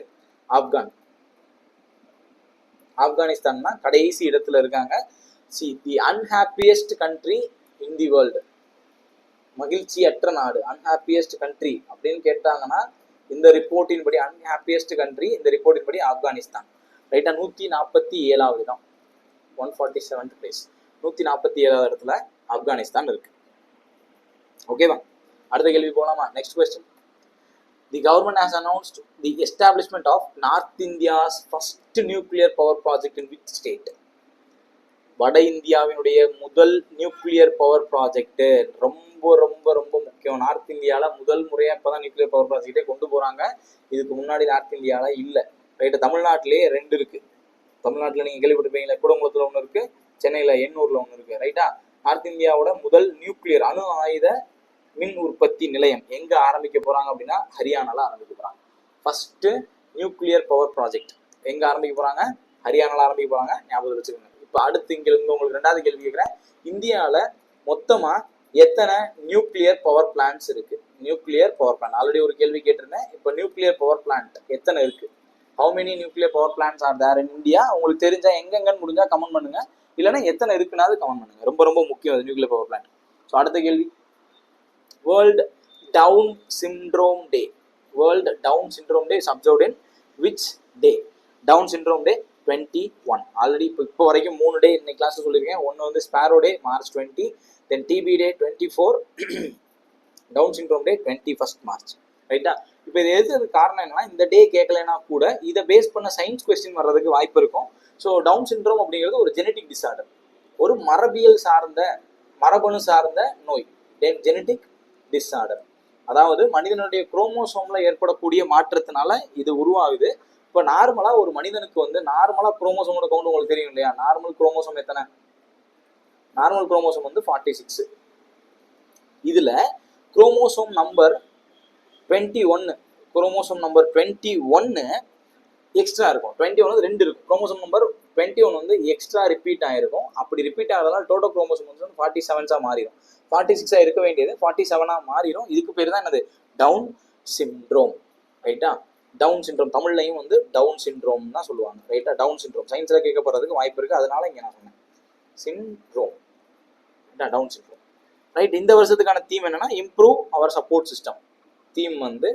ஆப்கானிஸ்தான் தான் கடைசி இடத்துல இருக்காங்க. See the unhappiest country in the world, மகிழ்ச்சியற்ற நாடு, அன்ஹாப்பியஸ்ட் கண்ட்ரி அப்படின்னு கேட்டாங்கன்னா இந்த ரிப்போர்ட்டின் படி அன்ஹாப்பியஸ்ட் கண்ட்ரி இந்த ரிப்போர்ட்டின் படி ஆப்கானிஸ்தான். ரைட்டா, 147வது இடம், 147th பிளேஸ், 147வது இடத்துல ஆப்கானிஸ்தான் இருக்கு. ஓகேவா, அடுத்த கேள்வி போலாமா? Next question. The government has announced the establishment of North India's first nuclear power project in which state? வட இந்தியாவினுடைய முதல் நியூக்ளியர் பவர் ப்ராஜெக்ட். ரொம்ப ரொம்ப ரொம்ப முக்கியம். நார்த் இந்தியாவில் முதல் முறையாக இப்போ தான் நியூக்ளியர் பவர் ப்ராஜெக்டே கொண்டு போகிறாங்க. இதுக்கு முன்னாடி நார்த் இந்தியாவில் இல்லை. ரைட்டு, தமிழ்நாட்டிலேயே 2 இருக்கு. தமிழ்நாட்டில் நீங்கள் கேள்விப்பட்டிருப்பீங்களா, கூடங்குளத்தில் ஒன்று இருக்கு, சென்னையில் எண்ணூரில் ஒன்று இருக்கு. ரைட்டா, நார்த் இந்தியாவோட முதல் நியூக்ளியர் அணு ஆயுத மின் உற்பத்தி நிலையம் எங்கே ஆரம்பிக்க போகிறாங்க அப்படின்னா ஹரியானாவில் ஆரம்பிக்க போகிறாங்க. ஃபர்ஸ்ட் நியூக்ளியர் பவர் ப்ராஜெக்ட் எங்கே ஆரம்பிக்க போகிறாங்க? ஹரியானாவில் ஆரம்பிக்க போகிறாங்க. ஞாபகம் வச்சுக்கோங்க. இப்போ அடுத்து இங்கிருந்து உங்களுக்கு 2வது கேள்வி கேட்குறேன். இந்தியாவில் மொத்தமாக எத்தனை நியூக்ளியர் பவர் பிளான்ட்ஸ் இருக்கு? நியூக்ளியர் பவர் பிளான்ட் ஆல்ரெடி ஒரு கேள்வி கேட்டிருந்தேன். இப்போ நியூக்ளியர் பவர் பிளான்ட் எத்தனை இருக்கு? How many nuclear power plants are there in India? உங்களுக்கு தெரிஞ்சா எங்கெங்கன்னு முடிஞ்சா கமெண்ட் பண்ணுங்க, இல்லைன்னா எத்தனை இருக்குனாவது கமெண்ட் பண்ணுங்க. ரொம்ப ரொம்ப முக்கியம் அது நியூக்ளியர் பவர் பிளான்ட். ஸோ அடுத்த கேள்வி, World Down syndrome Day. World Down syndrome Day is observed in which day? Down syndrome day 21. Already இப்போ வரைக்கும் 3 டே இன்னைக்கு கிளாஸ் சொல்லியிருக்கேன். ஒன்று வந்து sparrow day March 20, then TB day 24, Down syndrome day 21st March. ரைட்டா, இப்போ இது எது காரணம் என்னன்னா, இந்த டே கேட்கலைன்னா கூட இதை பேஸ் பண்ண சயின்ஸ் கொஸ்டின் வர்றதுக்கு வாய்ப்பு இருக்கும். ஸோ டவுன் சிண்ட்ரோம் அப்படிங்கிறது ஒரு ஜெனட்டிக் டிசார்டர், ஒரு மரபியல் சார்ந்த மரபணு சார்ந்த நோய், ஜெனட்டிக் டிசார்டர். அதாவது மனிதனுடைய குரோமோசோம்ல ஏற்படக்கூடிய மாற்றத்தினால இது உருவாகுது. இப்போ நார்மலாக ஒரு மனிதனுக்கு வந்து நார்மலாக குரோமோசோமோட கவுண்ட் உங்களுக்கு தெரியும் இல்லையா? நார்மல் குரோமோசோம் எத்தனை? நார்மல் குரோமோசோம் வந்து 46. இதுல chromosome number 21, chromosome number 21 extra இருக்கும். 21 வந்து 2 இருக்கும். குரோமோசோம் நம்பர் 21 வந்து எக்ஸ்ட்ரா ரிப்பீட் ஆயிருக்கும். அப்படி ரிப்பீட் ஆகிறதுனால டோட்டல் குரோமோசோம் வந்து 47 மாறிடும். 46 இருக்க வேண்டியது 47 மாறிடும். இதுக்கு பேர் தான் என்னது? Down syndrome. ரைட்டா, டவுன் சிண்ட்ரோம் தமிழ்லையும் வந்து டவுன் சிண்ட்ரோம் தான் சொல்லுவாங்க. ரைட்டா, டவுன் சிண்ட்ரோம் சயின்ஸ்ல கேட்க போறதுக்கு வாய்ப்பு இருக்கு, அதனால இங்க நான் சொன்னேன் சிண்ட்ரோம். Down syndrome. ரைட், இந்த வருஷத்துக்கான தீம் என்னன்னா improve our support system. Theme வந்து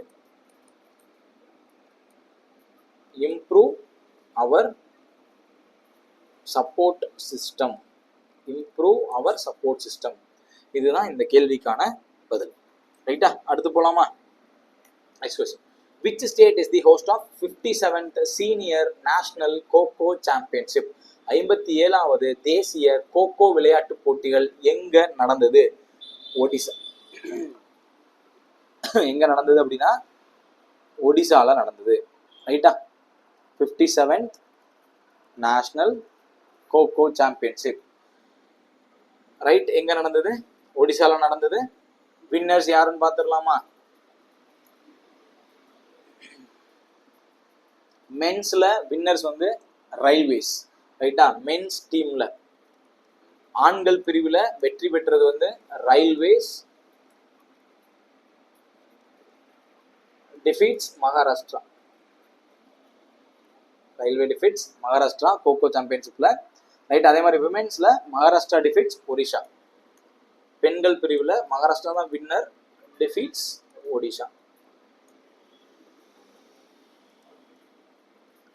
improve our support system. Improve our support system. இதுதான் இந்த கேள்விக்கான பதில். ரைட்டா, அடுத்து போலாமா? Next question. Which state is the host of 57th Senior National Kho-Kho Championship? 57வது தேசிய கோகோ விளையாட்டு போட்டிகள் எங்க நடந்தது? ஒடிசா. எங்க நடந்தது அப்படின்னா ஒடிசால நடந்தது. ரைட்டா, 57th national cocoa championship. Right, எங்க நடந்தது? ஒடிசால நடந்தது. வின்னர்ஸ் யாருன்னு பார்த்துடலாமா? மென்ஸ்ல வின்னர்ஸ் வந்து ரயில்வேஸ். ரைட்டா, மென்ஸ் டீம்ல ஆண்கள் பிரிவில் வெற்றி பெற்றது வந்து railways defeats Maharashtra. Railway defeats Maharashtra kho kho சாம்பியன்ஷிப்ல. ரைட், அதே மாதிரி விமென்ஸ்ல மகாராஷ்டிரா டிஃபீட்ஸ் ஒடிஷா. பெண்கள் பிரிவில் மகாராஷ்டிரா தான் வின்னர், டிஃபீட்ஸ் ஒடிஷா.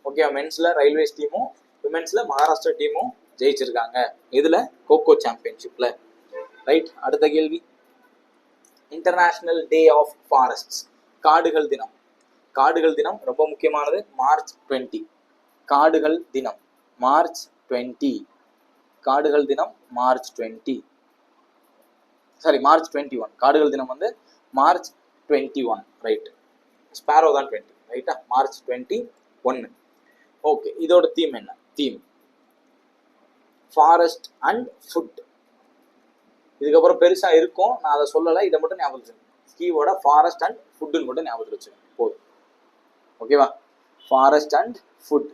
ஓகே, மென்ஸ்ல ரயில்வேஸ் டீமும் விமென்ஸ்ல மகாராஷ்டிரா டீமும் ஜெயிச்சிருக்காங்க. இதுல கோகோ சாம்பியன்ஷிப்ல. ரைட், அடுத்த கேள்வி. International day of forests. காடுகள் தினம். காடுகள் தினம் ரொம்ப முக்கியமானது. March 20. காடுகள் தினம் March 20. காடுகள் தினம் March 20. Sorry, March 21. காடுகள் தினம் வந்து March 21. ரைட், ஸ்பேரோ தான் 20. ரைட்டா, March 21. ஓகே, இதோட தீம் என்ன? Theme forest and food. இதுக்கப்புறம் பெருசா இருக்கும், நான் அதை சொல்லலை, இதை மட்டும் ஞாபகம் வச்சுக்கோங்க. கீவோட ஃபாரஸ்ட் அண்ட் ஃபுட்டுன்னு மட்டும் ஞாபகத்தில் வச்சுக்கோங்க போதும். ஓகேவா? Forest and food.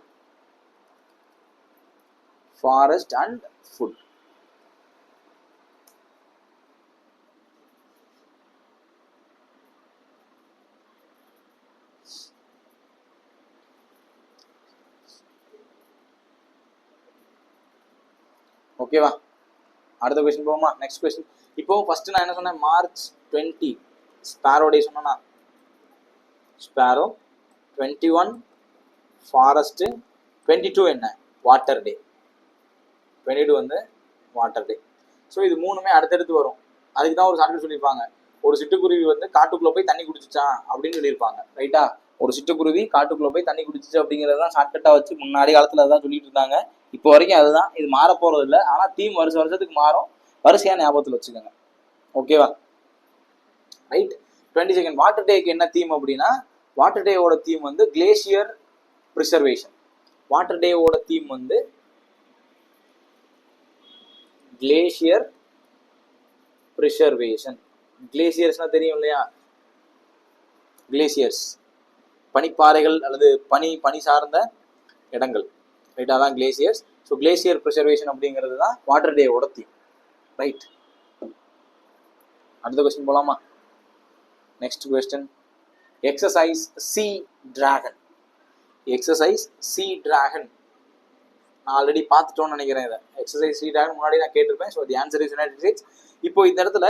Forest and food. ஓகேவா? அடுத்த கொஸ்டின் போகுமா? Next question. இப்போ ஃபர்ஸ்ட் நான் என்ன சொன்னேன், மார்ச் 20 ஸ்பேரோ டே சொன்னா, ஸ்பேரோ 21 ஃபாரஸ்ட் 22 என்ன வாட்டர் டே. 22 வந்து வாட்டர் டே. ஸோ இது மூணுமே அடுத்தடுத்து வரும். அதுக்கு தான் ஒரு ஷார்ட்கட் சொல்லியிருப்பாங்க. ஒரு சிட்டுக்குருவி வந்து காட்டுக்குள்ள போய் தண்ணி குடிச்சிச்சான் அப்படின்னு சொல்லியிருப்பாங்க. ரைட்டா? ஒரு சிட்டுக்குருவி காட்டுக்குள்ள போய் தண்ணி குடிச்சிச்சு அப்படிங்கிறதான் ஷார்ட்கட்டா வச்சு முன்னாடி காலத்துல அதான் சொல்லிட்டு இருந்தாங்க. இப்போ வரைக்கும் அதுதான். இது மாற போறது இல்லை. ஆனா தீம் வருஷத்துக்கு மாறும். வரிசையா ஞாபகத்தில் வச்சுக்கோங்க. ஓகேவா? ரைட். 22 வாட்டர் டேக்கு என்ன தீம் அப்படின்னா, வாட்டர் டேவோட தீம் வந்து கிளேசியர் ப்ரிசர்வேஷன். வாட்டர் டேவோட தீம் வந்து கிளேசியர் ப்ரிசர்வேஷன். கிளேசியர்ஸ்னா தெரியும் இல்லையா? கிளேசியர்ஸ் பனிப்பாறைகள் அல்லது பனி சார்ந்த இடங்கள். ரைட், அதான் கிளேசியர்ஸ். ஸோ கிளேசியர் ப்ரிசர்வேஷன் அப்படிங்கிறது தான் வாட்டர் டேவோட தீம். ரைட். அடுத்த கொஸ்டின் போலாமா? Next question, exercise sea dragon. Exercise sea dragon நான் ஆல்ரெடி பார்த்துட்டோன்னு நினைக்கிறேன். இதை எக்ஸசைஸ் சி டிராகன் முன்னாடி நான் கேட்டிருப்பேன். So the answer is United States. இப்போ இந்த இடத்துல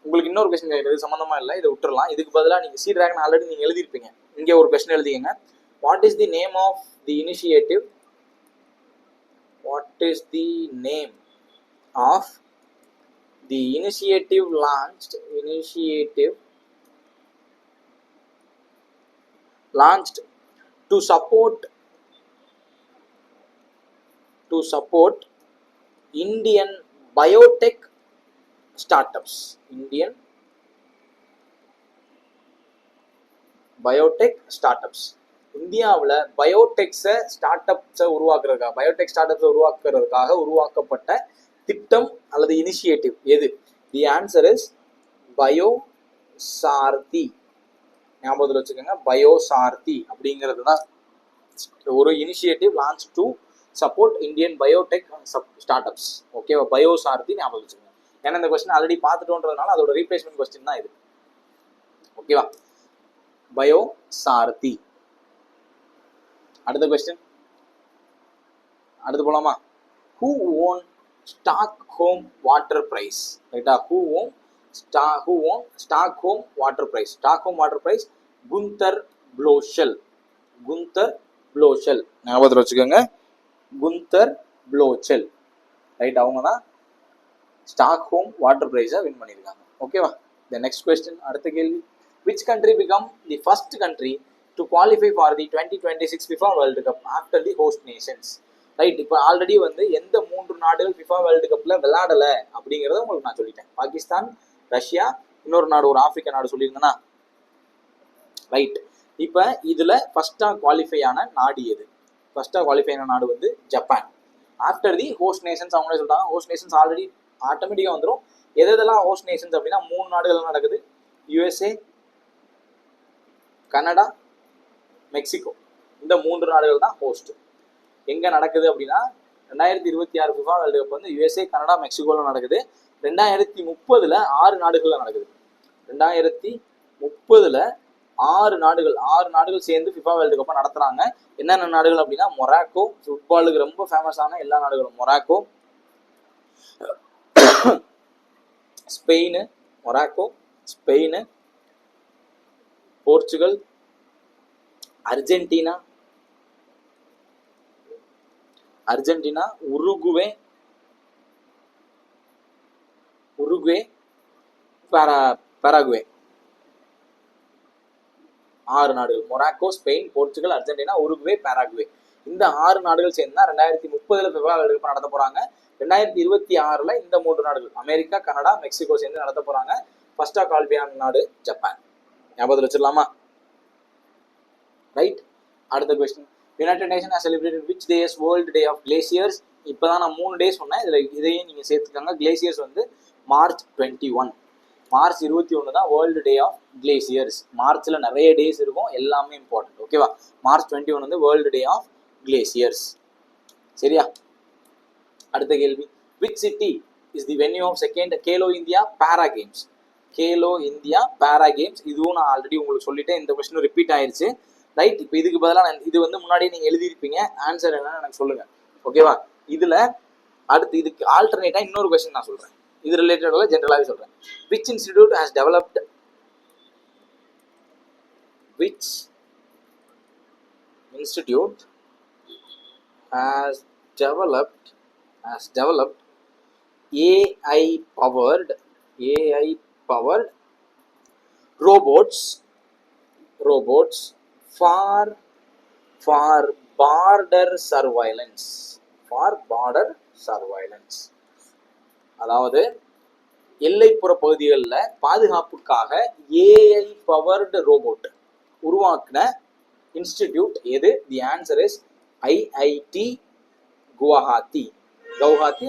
உங்களுக்கு இன்னொரு கொஸ்டின் கேட்குறது சம்மந்தமா இல்லை, இதை விட்டுறலாம். இதுக்கு பதிலாக நீங்கள் சி டிராகன் ஆல்ரெடி நீங்கள் எழுதியிருப்பீங்க. இங்கே ஒரு கொஸ்டின் எழுதிங்க. What is the name of the initiative? What is the name of the initiative launched to support Indian biotech startups. Indian biotech startups. இந்தியாவில் பயோடெக்ஸை உருவாக்குறதுக்காக உருவாக்கப்பட்ட திட்டம் அல்லது இனிஷியேட்டிவ் எது? The answer is BioSaarathi. ஞாபகத்தில் வச்சுக்கோங்க, பயோசாரதி அப்படிங்கிறது தான் ஒரு initiative launch to support Indian biotech startups. ஓகேவா? பயோசாரதி ஞாபகம் வச்சுக்கோங்க. ஏன்னா இந்த கொஸ்டின் ஆல்ரெடி பார்த்துட்டோன்றதுனால அதோட ரீப்ளேஸ்மெண்ட் கொஸ்டின் தான் இது. ஓகேவா? பயோசாரதி. அடுத்த கொஸ்டின், அடுத்து போலாமா? Who won Stockholm water prize? ரைட்டா? Who won Stockholm water prize? Stockholm water prize Gunter Bloschl. Gunter Bloschl ஞாபகத்தில் வச்சுக்கோங்க. குந்தர் ப்ளோச்சல். ரைட், அவங்க தான் ஸ்டாக்ஹோம் வாட்டர் பிரைஸை வின் பண்ணியிருக்காங்க. ஓகேவா? த நெக்ஸ்ட் கொஸ்டின், அடுத்த கேள்வி. Which country become the first country to qualify for the 2026 FIFA World Cup after the host nations? Right, இப்போ already வந்து எந்த 3 நாடுகள் FIFA வேர்ல்டு கப்ல விளையாடல அப்படிங்கிறத உங்களுக்கு நான் சொல்லிட்டேன். பாகிஸ்தான், ரஷ்யா, இன்னொரு நாடு ஒரு ஆப்பிரிக்கா நாடு சொல்லியிருந்தேன்னா. ரைட், இப்போ இதுல ஃபர்ஸ்டா குவாலிஃபை ஆன நாடு எது? ஃபர்ஸ்டா குவாலிஃபை ஆன நாடு வந்து Japan. After the host Nations அவங்களே சொல்றாங்க. ஹோஸ்ட் நேஷன்ஸ் ஆல்ரெடி ஆட்டோமேட்டிக்காக வந்துடும். எதெல்லாம் ஹோஸ்ட் நேஷன்ஸ் அப்படின்னா 3 நாடுகள் நடக்குது. USA, Canada, Mexico. இந்த 3 நாடுகள் தான் ஹோஸ்ட். எங்க நடக்குது அப்படின்னா 2026 FIFA வேர்ல்டு கப் வந்து யுஎஸ்ஏ, கனடா, மெக்சிகோல நடக்குது. 2030ல 6 நாடுகள்ல நடக்குது. 2030ல 6 நாடுகள் சேர்ந்து FIFA வேர்ல்டு கப்பை நடத்துறாங்க. என்னென்ன நாடுகள் அப்படின்னா மொராக்கோ, ஃபுட்பாலுக்கு ரொம்ப ஃபேமஸான எல்லா நாடுகளும். Morocco, Spain, Portugal, Argentina, Uruguay, Paraguay. 6 நாடுகள். Morocco, Spain, Portugal, Argentina, Uruguay, Paraguay. இந்த 6 நாடுகள் சேர்ந்து 2030ல FIFA வேர்ல்டு கப் நடத்த போறாங்க. 2026ல இந்த 3 நாடுகள் அமெரிக்கா, கனடா, மெக்சிகோ சேர்ந்து நடத்த போறாங்க. ஃபர்ஸ்டா குவாலிஃபை நாடு ஜப்பான். ஞாபகத்தில் வச்சிடலாமா? ரைட். அடுத்த question, United Nation has celebrated which days World Day of Glaciers? இப்போதான் நான் 3 டே சொன்னேன். இதையும் நீங்க சேர்த்துக்கோங்க. கிளேசியர்ஸ் வந்து மார்ச் 21. மார்ச் 21 தான் வேர்ல்டு டே ஆஃப் கிளேசியர்ஸ். மார்ச்ல நிறைய டேஸ் இருக்கும், எல்லாமே இம்பார்ட்டன்ட். ஓகேவா? மார்ச் 21 வந்து வேர்ல்டு டே ஆஃப் கிளேசியர்ஸ். சரியா? அடுத்த கேள்வி, which city is the venue of second Khelo India para games? Khelo India para games, இதுவும் நான் ஆல்ரெடி உங்களுக்கு சொல்லிட்டேன், இந்த கொஸ்டின் ரிப்பீட் ஆயிருச்சு. ரைட், இப்போ இதுக்கு பதிலாக இது வந்து முன்னாடியே நீங்க எழுதியிருப்பீங்க, ஆன்சர் என்னன்னு எனக்கு சொல்லுங்க. ஓகேவா? இதுல அடுத்து இதுக்கு ஆல்டர்னேட்டா இன்னொரு கொஸ்டின் நான் சொல்றேன், இது ரிலேட்டடாக ஜென்ரலாகவே சொல்றேன். Which institute has developed which institute has developed AI powered robots for border surveillance. அதாவது எல்லைப்புற பகுதிகளில் பாதுகாப்புக்காக ஏஐ பவர்டு ரோபோட் உருவாக்கின இன்ஸ்டிடியூட் எது? The answer is IIT Guwahati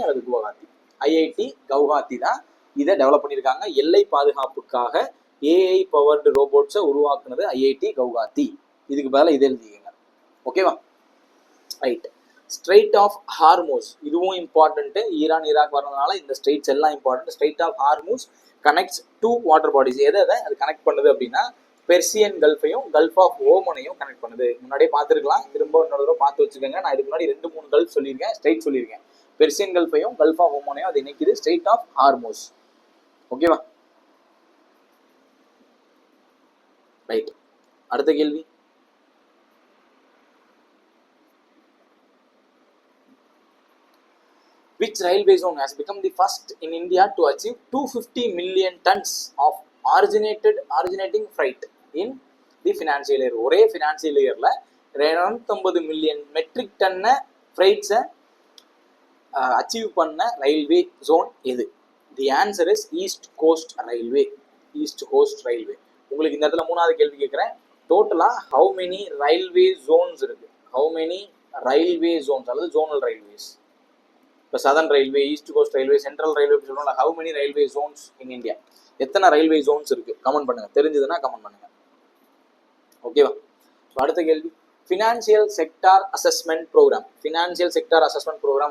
அல்லது குவஹாத்தி. ஐஐடி கவுஹாத்தி தான் இதை டெவலப் பண்ணியிருக்காங்க. எல்லை பாதுகாப்புக்காக ஏஐ பவர்டு ரோபோட்ஸை உருவாக்குனது ஐஐடி கவுஹாத்தி. இதுக்கு பதிலாக இது எழுதிக்கங்க. ஓகேவா? ரைட், ஸ்ட்ரெயிட் ஆஃப் ஹார்மோஸ், இதுவும் இம்பார்ட்டன்ட்டு. ஈரான் ஈராக் வரதுனால இந்த ஸ்ட்ரெயிட்ஸ் எல்லாம் important. Strait of Hormuz connects two water bodies. எதை அது கனெக்ட் பண்ணுது அப்படின்னா பெர்சியன் கல்ஃபையும் கல்ஃப் ஆஃப் ஓமனையும் கனெக்ட் பண்ணுது. முன்னாடியே பார்த்துருக்கலாம், திரும்ப இன்னொரு தடவை பார்த்து வச்சுக்கோங்க. நான் இதுக்கு முன்னாடி 2-3 கல்ஃப் சொல்லியிருக்கேன், ஸ்ட்ரெயிட் சொல்லியிருக்கேன். பெர்சியன் கல்ஃபையும் கல்ஃப் ஆஃப் ஓமனையும் அது இணைக்குது, ஸ்ட்ரெயிட் ஆஃப் ஹார்மோஸ். ஓகேவா? ரைட், அடுத்த கேள்வி, which railway zone has become the first in India to achieve 250 million tons of originating freight in the financial year? ஒரே financial yearல 250 மில்லியன் மெட்ரிக் டன்னை ஃப்ரைட்ஸை அச்சீவ் பண்ண ரயில்வே ஜோன் எது? The answer is East cost Railway. உங்களுக்கு இந்த இடத்துல 3வது கேள்வி கேட்குறேன். டோட்டலா ஹவு மெனி ரயில்வே ஜோன்ஸ் இருக்கு? அல்லது ஜோனல் ரயில்வேஸ். இப்போ southern railway, east cost railway, central railway சொல்லுவாங்க. How many railway zones in India? எத்தனை ரயில்வே ஜோன்ஸ் இருக்கு? கமெண்ட் பண்ணுங்க, தெரிஞ்சதுன்னா கமெண்ட் பண்ணுங்க. ஓகேவா? அடுத்த கேள்வி, ஃபினான்சியல் செக்டார் அசஸ்மெண்ட் ப்ரோக்ராம்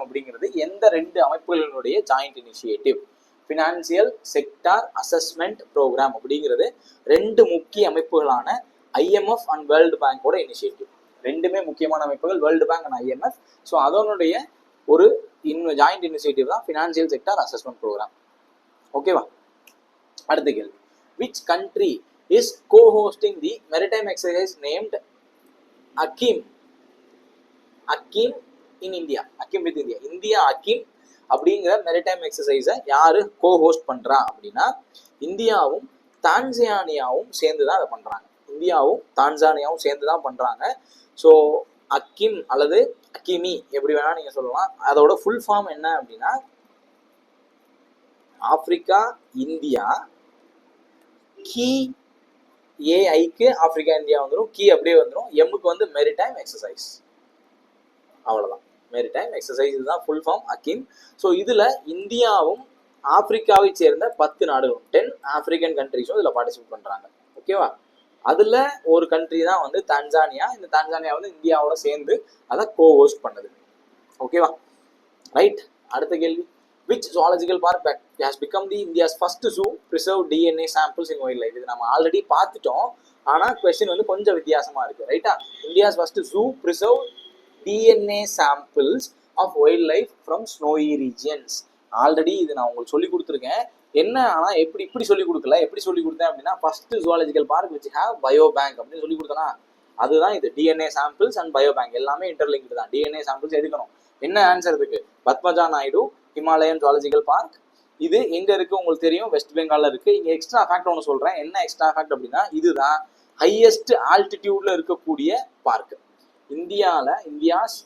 அப்படிங்கிறது எந்த 2 அமைப்புகளினுடைய joint initiative? Financial sector assessment program அப்படிங்கிறது 2 முக்கிய அமைப்புகளான ஐஎம்எஃப் அண்ட் வேர்ல்டு பேங்கோட இனிஷியேட்டிவ். 2மே முக்கியமான அமைப்புகள், world bank and IMF. So அதனுடைய ஒரு ஜாயிண்ட் இனிஷியேட்டிவ் தான் ஃபினான்சியல் செக்டார் அசஸ்மெண்ட் ப்ரோக்ராம். ஓகேவா? அடுத்த கேள்வி, which country is co-hosting the maritime exercise named AIKEYME in India? AIKEYME with India, India AIKEYME அப்படிங்கிற மெரிடைம் எக்ஸசைஸை யாரு கோ-ஹோஸ்ட் பண்றா அப்படின்னா இந்தியாவும் தான்சானியாவும் சேர்ந்து தான் அதை பண்றாங்க. ஸோ அக்கிம் அல்லது அக்கிமி எப்படி வேணா நீங்க சொல்லலாம். அதோட ஃபுல் ஃபார்ம் என்ன அப்படின்னா ஆப்பிரிக்கா இந்தியா கீ. ஏஐக்கு ஆப்பிரிக்கா இந்தியா வந்துடும், கீ அப்படியே வந்துடும், எம்முக்கு வந்து மெரிடைம் எக்ஸசைஸ். அவ்வளவுதான், மெரிடைம் எக்ஸசைஸ், இதுதான் ஃபுல் ஃபார்ம் அக்கிம். ஸோ இதுல இந்தியாவும் ஆப்பிரிக்காவை சேர்ந்த 10 நாடுகளும் 10 ஆப்பிரிக்கன் கண்ட்ரிஸும் இதுல பார்ட்டிசிபேட் பண்றாங்க. ஓகேவா? அதுல ஒரு கண்ட்ரி தான் வந்து தான்சானியா. இந்த தான்சானியா வந்து இந்தியாவோட சேர்ந்து அதை கோ-ஹோஸ்ட் பண்ணுது. ஓகேவா? ரைட், அடுத்த கேள்வி, which zoological park has become the India's first zoo preserve DNA samples in wildlife? இது நம்ம ஆல்ரெடி பார்த்துட்டோம், ஆனா கொஸ்டின் வந்து கொஞ்சம் வித்தியாசமா இருக்கு. ரைட்டா? India's first zoo preserve DNA samples of wildlife from snowy regions. Already இது நான் உங்களுக்கு சொல்லி கொடுத்துருக்கேன். என்ன ஆனா இப்படி சொல்லி கொடுக்கல. எப்படி சொல்லி கொடுத்தேன் அப்படின்னா first zoological park which have பயோபேங்க் அப்படின்னு சொல்லி கொடுத்தனா, அதுதான் இது. டிஎன்ஏ சாம்பிள்ஸ் அண்ட் பயோபேங்க் எல்லாமே இன்டர்லிங்க்டு தான். டிஎன்ஏ சாம்பிள்ஸ் எடுக்கணும். என்ன ஆன்சர் இதுக்கு? Padmaja Naidu Himalayan zoological park. இது எங்க இருக்கு உங்களுக்கு தெரியும், வெஸ்ட் பெங்கால்ல இருக்கு. இங்க எக்ஸ்ட்ரா ஃபேக்ட் ஒன்று சொல்றேன். என்ன எக்ஸ்ட்ரா ஃபேக்ட் அப்படின்னா இதுதான் ஹையஸ்ட் ஆல்டிடியூட்ல இருக்கக்கூடிய park. India's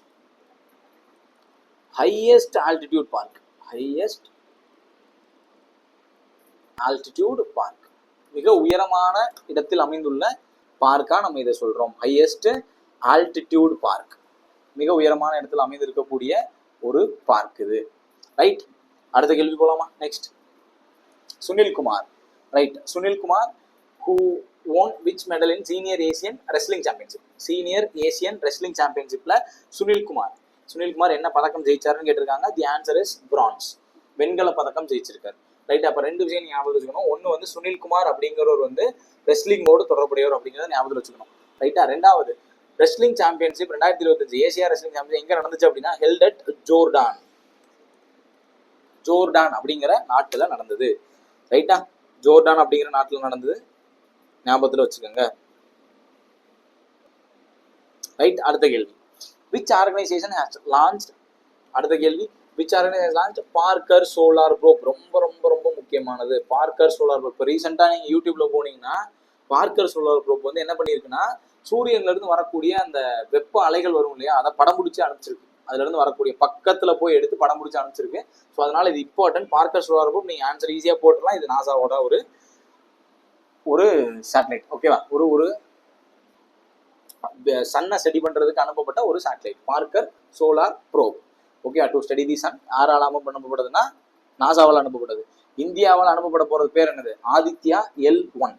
highest altitude park. மிக உயரமான இடத்தில் அமைந்துள்ள பார்க்கா நம்ம இதை சொல்றோம். ஹையஸ்ட் ஆல்டிடியூட் பார்க், மிக உயரமான இடத்தில் அமைந்திருக்கக்கூடிய ஒரு பார்க் இது. ரைட், அடுத்த கேள்வி போலாமா? Next, Sunil Kumar right. Sunil Kumar who won which medal in senior Asian wrestling championship? Senior Asian wrestling சாம்பியன்ஷிப்ல சுனில்குமார் என்ன பதக்கம் ஜெயிச்சாருன்னு கேட்டிருக்காங்க. The answer is bronze. வெண்கல பதக்கம் ஜெயிச்சிருக்காரு. ரைட். அப்ப ரெண்டு விஷயம் ஞாபகம் வச்சுக்கணும். ஒன்னு வந்து சுனில்குமார் அப்படிங்கிறவர் வந்து ரெஸ்லிங்கோடு தொடர்புடையவர் அப்படிங்கிறத ஞாபகம் வச்சுக்கணும். ரைட்டா. ரெண்டாவது, wrestling championship 2025 Asia wrestling championship எங்க நடந்துச்சு அப்படின்னா ஹெல்ட் அட் ஜோர்டான் அப்படிங்கிற நாட்டுல நடந்தது. ரைட்டா. ஜோர்டான் அப்படிங்கிற நாட்டுல நடந்தது, ஞாபகத்துல வச்சுக்கோங்க. ரைட். அடுத்த கேள்வி, விச் ஆர்கனைசேஷன் ஹேஸ் லான்ச்ட், அடுத்த கேள்வி, which organisation launch Parker Solar probe. ரொம்ப ரொம்ப ரொம்ப முக்கியமானது பார்க்கர் சோலார் ப்ரோப். இப்போ ரீசெண்டா நீங்க யூடியூப்ல போனீங்கன்னா பார்க்கர் சோலார் ப்ரோப் வந்து என்ன பண்ணியிருக்குன்னா சூரியன்ல இருந்து வரக்கூடிய அந்த வெப்ப அலைகள் வரும் இல்லையா, அதை படம் பிடிச்சி அனுப்பிச்சிருக்கு. அதுல இருந்து வரக்கூடிய பக்கத்துல போய் எடுத்து படம் பிடிச்சி அனுப்பிச்சிருக்கு. ஸோ அதனால இது இம்பார்ட்டன்ட். பார்க்கர் சோலார் ப்ரோப் நீங்க ஆன்சர் ஈஸியா போட்டுடலாம். இது நாசாவோட ஒரு சேட்டலைட். ஓகேவா. ஒரு சன்னை ஸ்டடி பண்றதுக்கு அனுப்பப்பட்ட ஒரு satellite Parker Solar Probe. Okay. To study the sun. யாரால் அனுப்பப்படுதுன்னா நாசாவால் அனுப்பப்பட்டது. இந்தியாவால் அனுப்பப்பட போறது பேர் என்னது? ஆதித்யா L1.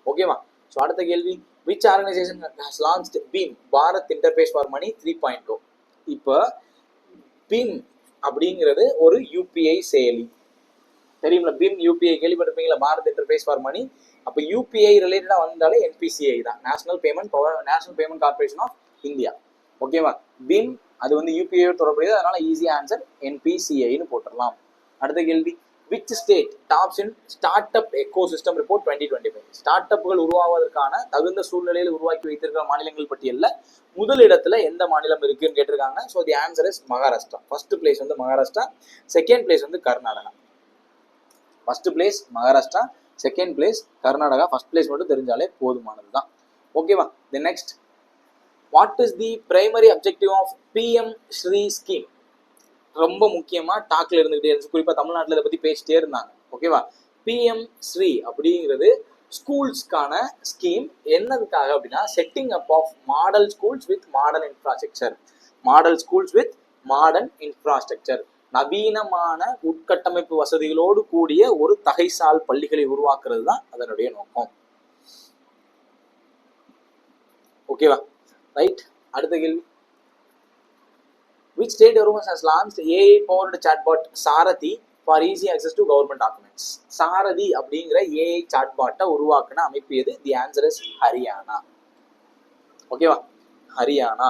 ஓகேவா. ஸோ அடுத்த கேள்வி, which organisation has launched BHIM Bharat interface for money 3.0. இப்போ பீம் அப்படிங்கிறது ஒரு யூபிஐ செயலி. தெரியுங்களா? பீம் யூபிஐ கேள்விப்பட்டிருப்பீங்களா? Bharat interface for money. அப்போ யூபிஐ ரிலேட்டடா வந்தாலே NPCI தான், national payment corporation of India. ஓகேவா. பீம் அது வந்து யூபிஐ தொடர்புடையது. அதனால ஈஸியா ஆன்சர் NPCIன்னு போட்டுடலாம். அடுத்த கேள்வி, which state tops in start up echo system report 2025. Start அப்புகள் உருவாவதற்கான தகுந்த சூழ்நிலையில் உருவாக்கி வைத்திருக்கிற மாநிலங்கள் பட்டியலில் முதல் இடத்துல எந்த மாநிலம் இருக்குன்னு கேட்டிருக்காங்க. So the answer is Maharashtra. First place வந்து மகாராஷ்டிரா, செகண்ட் பிளேஸ் வந்து Karnataka. First place Maharashtra, second place Karnataka. First place மட்டும் தெரிஞ்சாலே போதுமானது தான். ஓகேவா. The next, what is the primary objective of PM Shri scheme? ரொம்ப முக்கியமா டாக்ல இருந்துகிட்டே இருந்துச்சு. குறிப்பா தமிழ்நாட்டில் இதை பத்தி பேசிட்டே இருந்தாங்க. ஓகேவா. PM ஸ்ரீ அப்படிங்கிறது ஸ்கூல்ஸ்க்கான ஸ்கீம். என்னதுக்காக அப்படின்னா setting up of model schools with modern infrastructure. நவீனமான உட்கட்டமைப்பு வசதிகளோடு கூடிய ஒரு தகைசால் பள்ளிகளை உருவாக்குறது தான் அதனுடைய நோக்கம். ஓகேவா. ரைட். அடுத்த கேள்வி, which state government has launched AI powered chatbot Sarathi for easy access to government documents? சாரதி அப்படிங்கிற AI chatbot உருவாக்குன அமைப்பு எது? The answer is Haryana. ஓகேவா. ஹரியானா.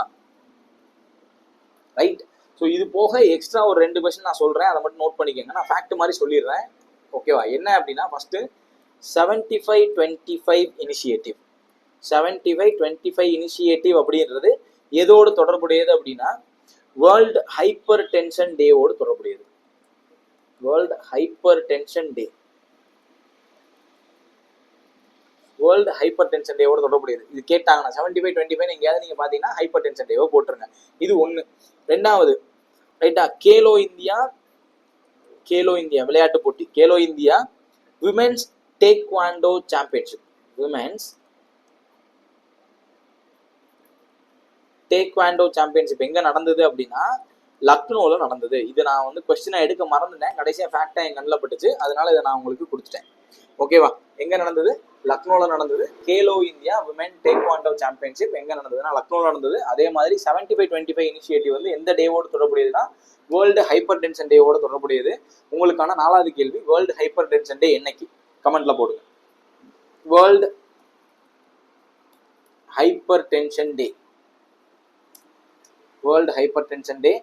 ரைட். ஸோ இது போக எக்ஸ்ட்ரா ஒரு 2 கொஸ்டின் நான் சொல்றேன், அதை மட்டும் நோட் பண்ணிக்கோங்க. நான் ஃபேக்ட் மாதிரி சொல்லிடுறேன். ஓகேவா. என்ன அப்படின்னா ஃபர்ஸ்ட் 75-25 இனிஷியேட்டிவ். 75-25 இனிஷியேட்டிவ் அப்படின்றது எதோடு தொடர்புடையது அப்படின்னா வேர்ல்டு ஹைப்பர் டென்ஷன் டேவோடு தொடர்புடையது. வேர்ல்டு ஹைப்பர் டென்ஷன் டேவோட தொடர்புடையது. இது கேட்டாங்கன்னா 75-25 எங்கேயாவது நீங்க பாத்தீங்கன்னா ஹைப்பர் டென்ஷன் டேவோ போட்டுருங்க. இது ஒண்ணு. ரெண்டாவது, ரைட்டா, கேலோ இந்தியா விளையாட்டு போட்டி. Khelo India women's taekwondo championship. Women's taekwondo championship எங்க நடந்தது அப்படின்னா லக்னோல நடந்தது. இது நான் வந்து கொஸ்டினை எடுக்க மறந்துட்டேன், கடைசியா ஃபேக்டா என் கண்ணில் பட்டுச்சு, அதனால இதை நான் உங்களுக்கு கொடுத்துட்டேன். ஓகேவா. எங்க நடந்தது? லக்னோல நடந்தது. Khelo India women taekwondo championship எங்க நடந்ததுன்னா லக்னோல நடந்தது. அதே மாதிரி 75-25 இனிஷியேட்டிவ் வந்து எந்த டேவோடு தொடர்புடையதுன்னா வேர்ல்டு ஹைப்பர் டென்ஷன் டேவோட தொடர்புடையது. உங்களுக்கான 4வது கேள்வி, வேர்ல்டு ஹைப்பர் டென்ஷன் டே என்னைக்கு? கமெண்ட்ல போடுங்க. வேர்ல்டு ஹைப்பர் டென்ஷன் டே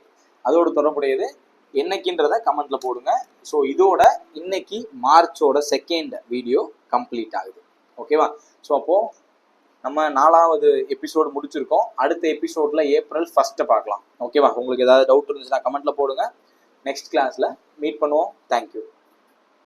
அதோடு தொடர்புடையது என்னைக்குன்றத கமெண்ட்ல போடுங்க. ஸோ இதோட இன்னைக்கு மார்ச்சோட 2nd வீடியோ கம்ப்ளீட் ஆகுது. ஓகேவா. ஸோ அப்போ நம்ம 4வது எபிசோடு முடிச்சிருக்கோம். அடுத்த எபிசோட்ல April 1 பார்க்கலாம். ஓகேவா. உங்களுக்கு ஏதாவது டவுட் இருந்துச்சுன்னா கமெண்ட்ல போடுங்க. நெக்ஸ்ட் கிளாஸ்ல மீட் பண்ணுவோம். தேங்க்யூ.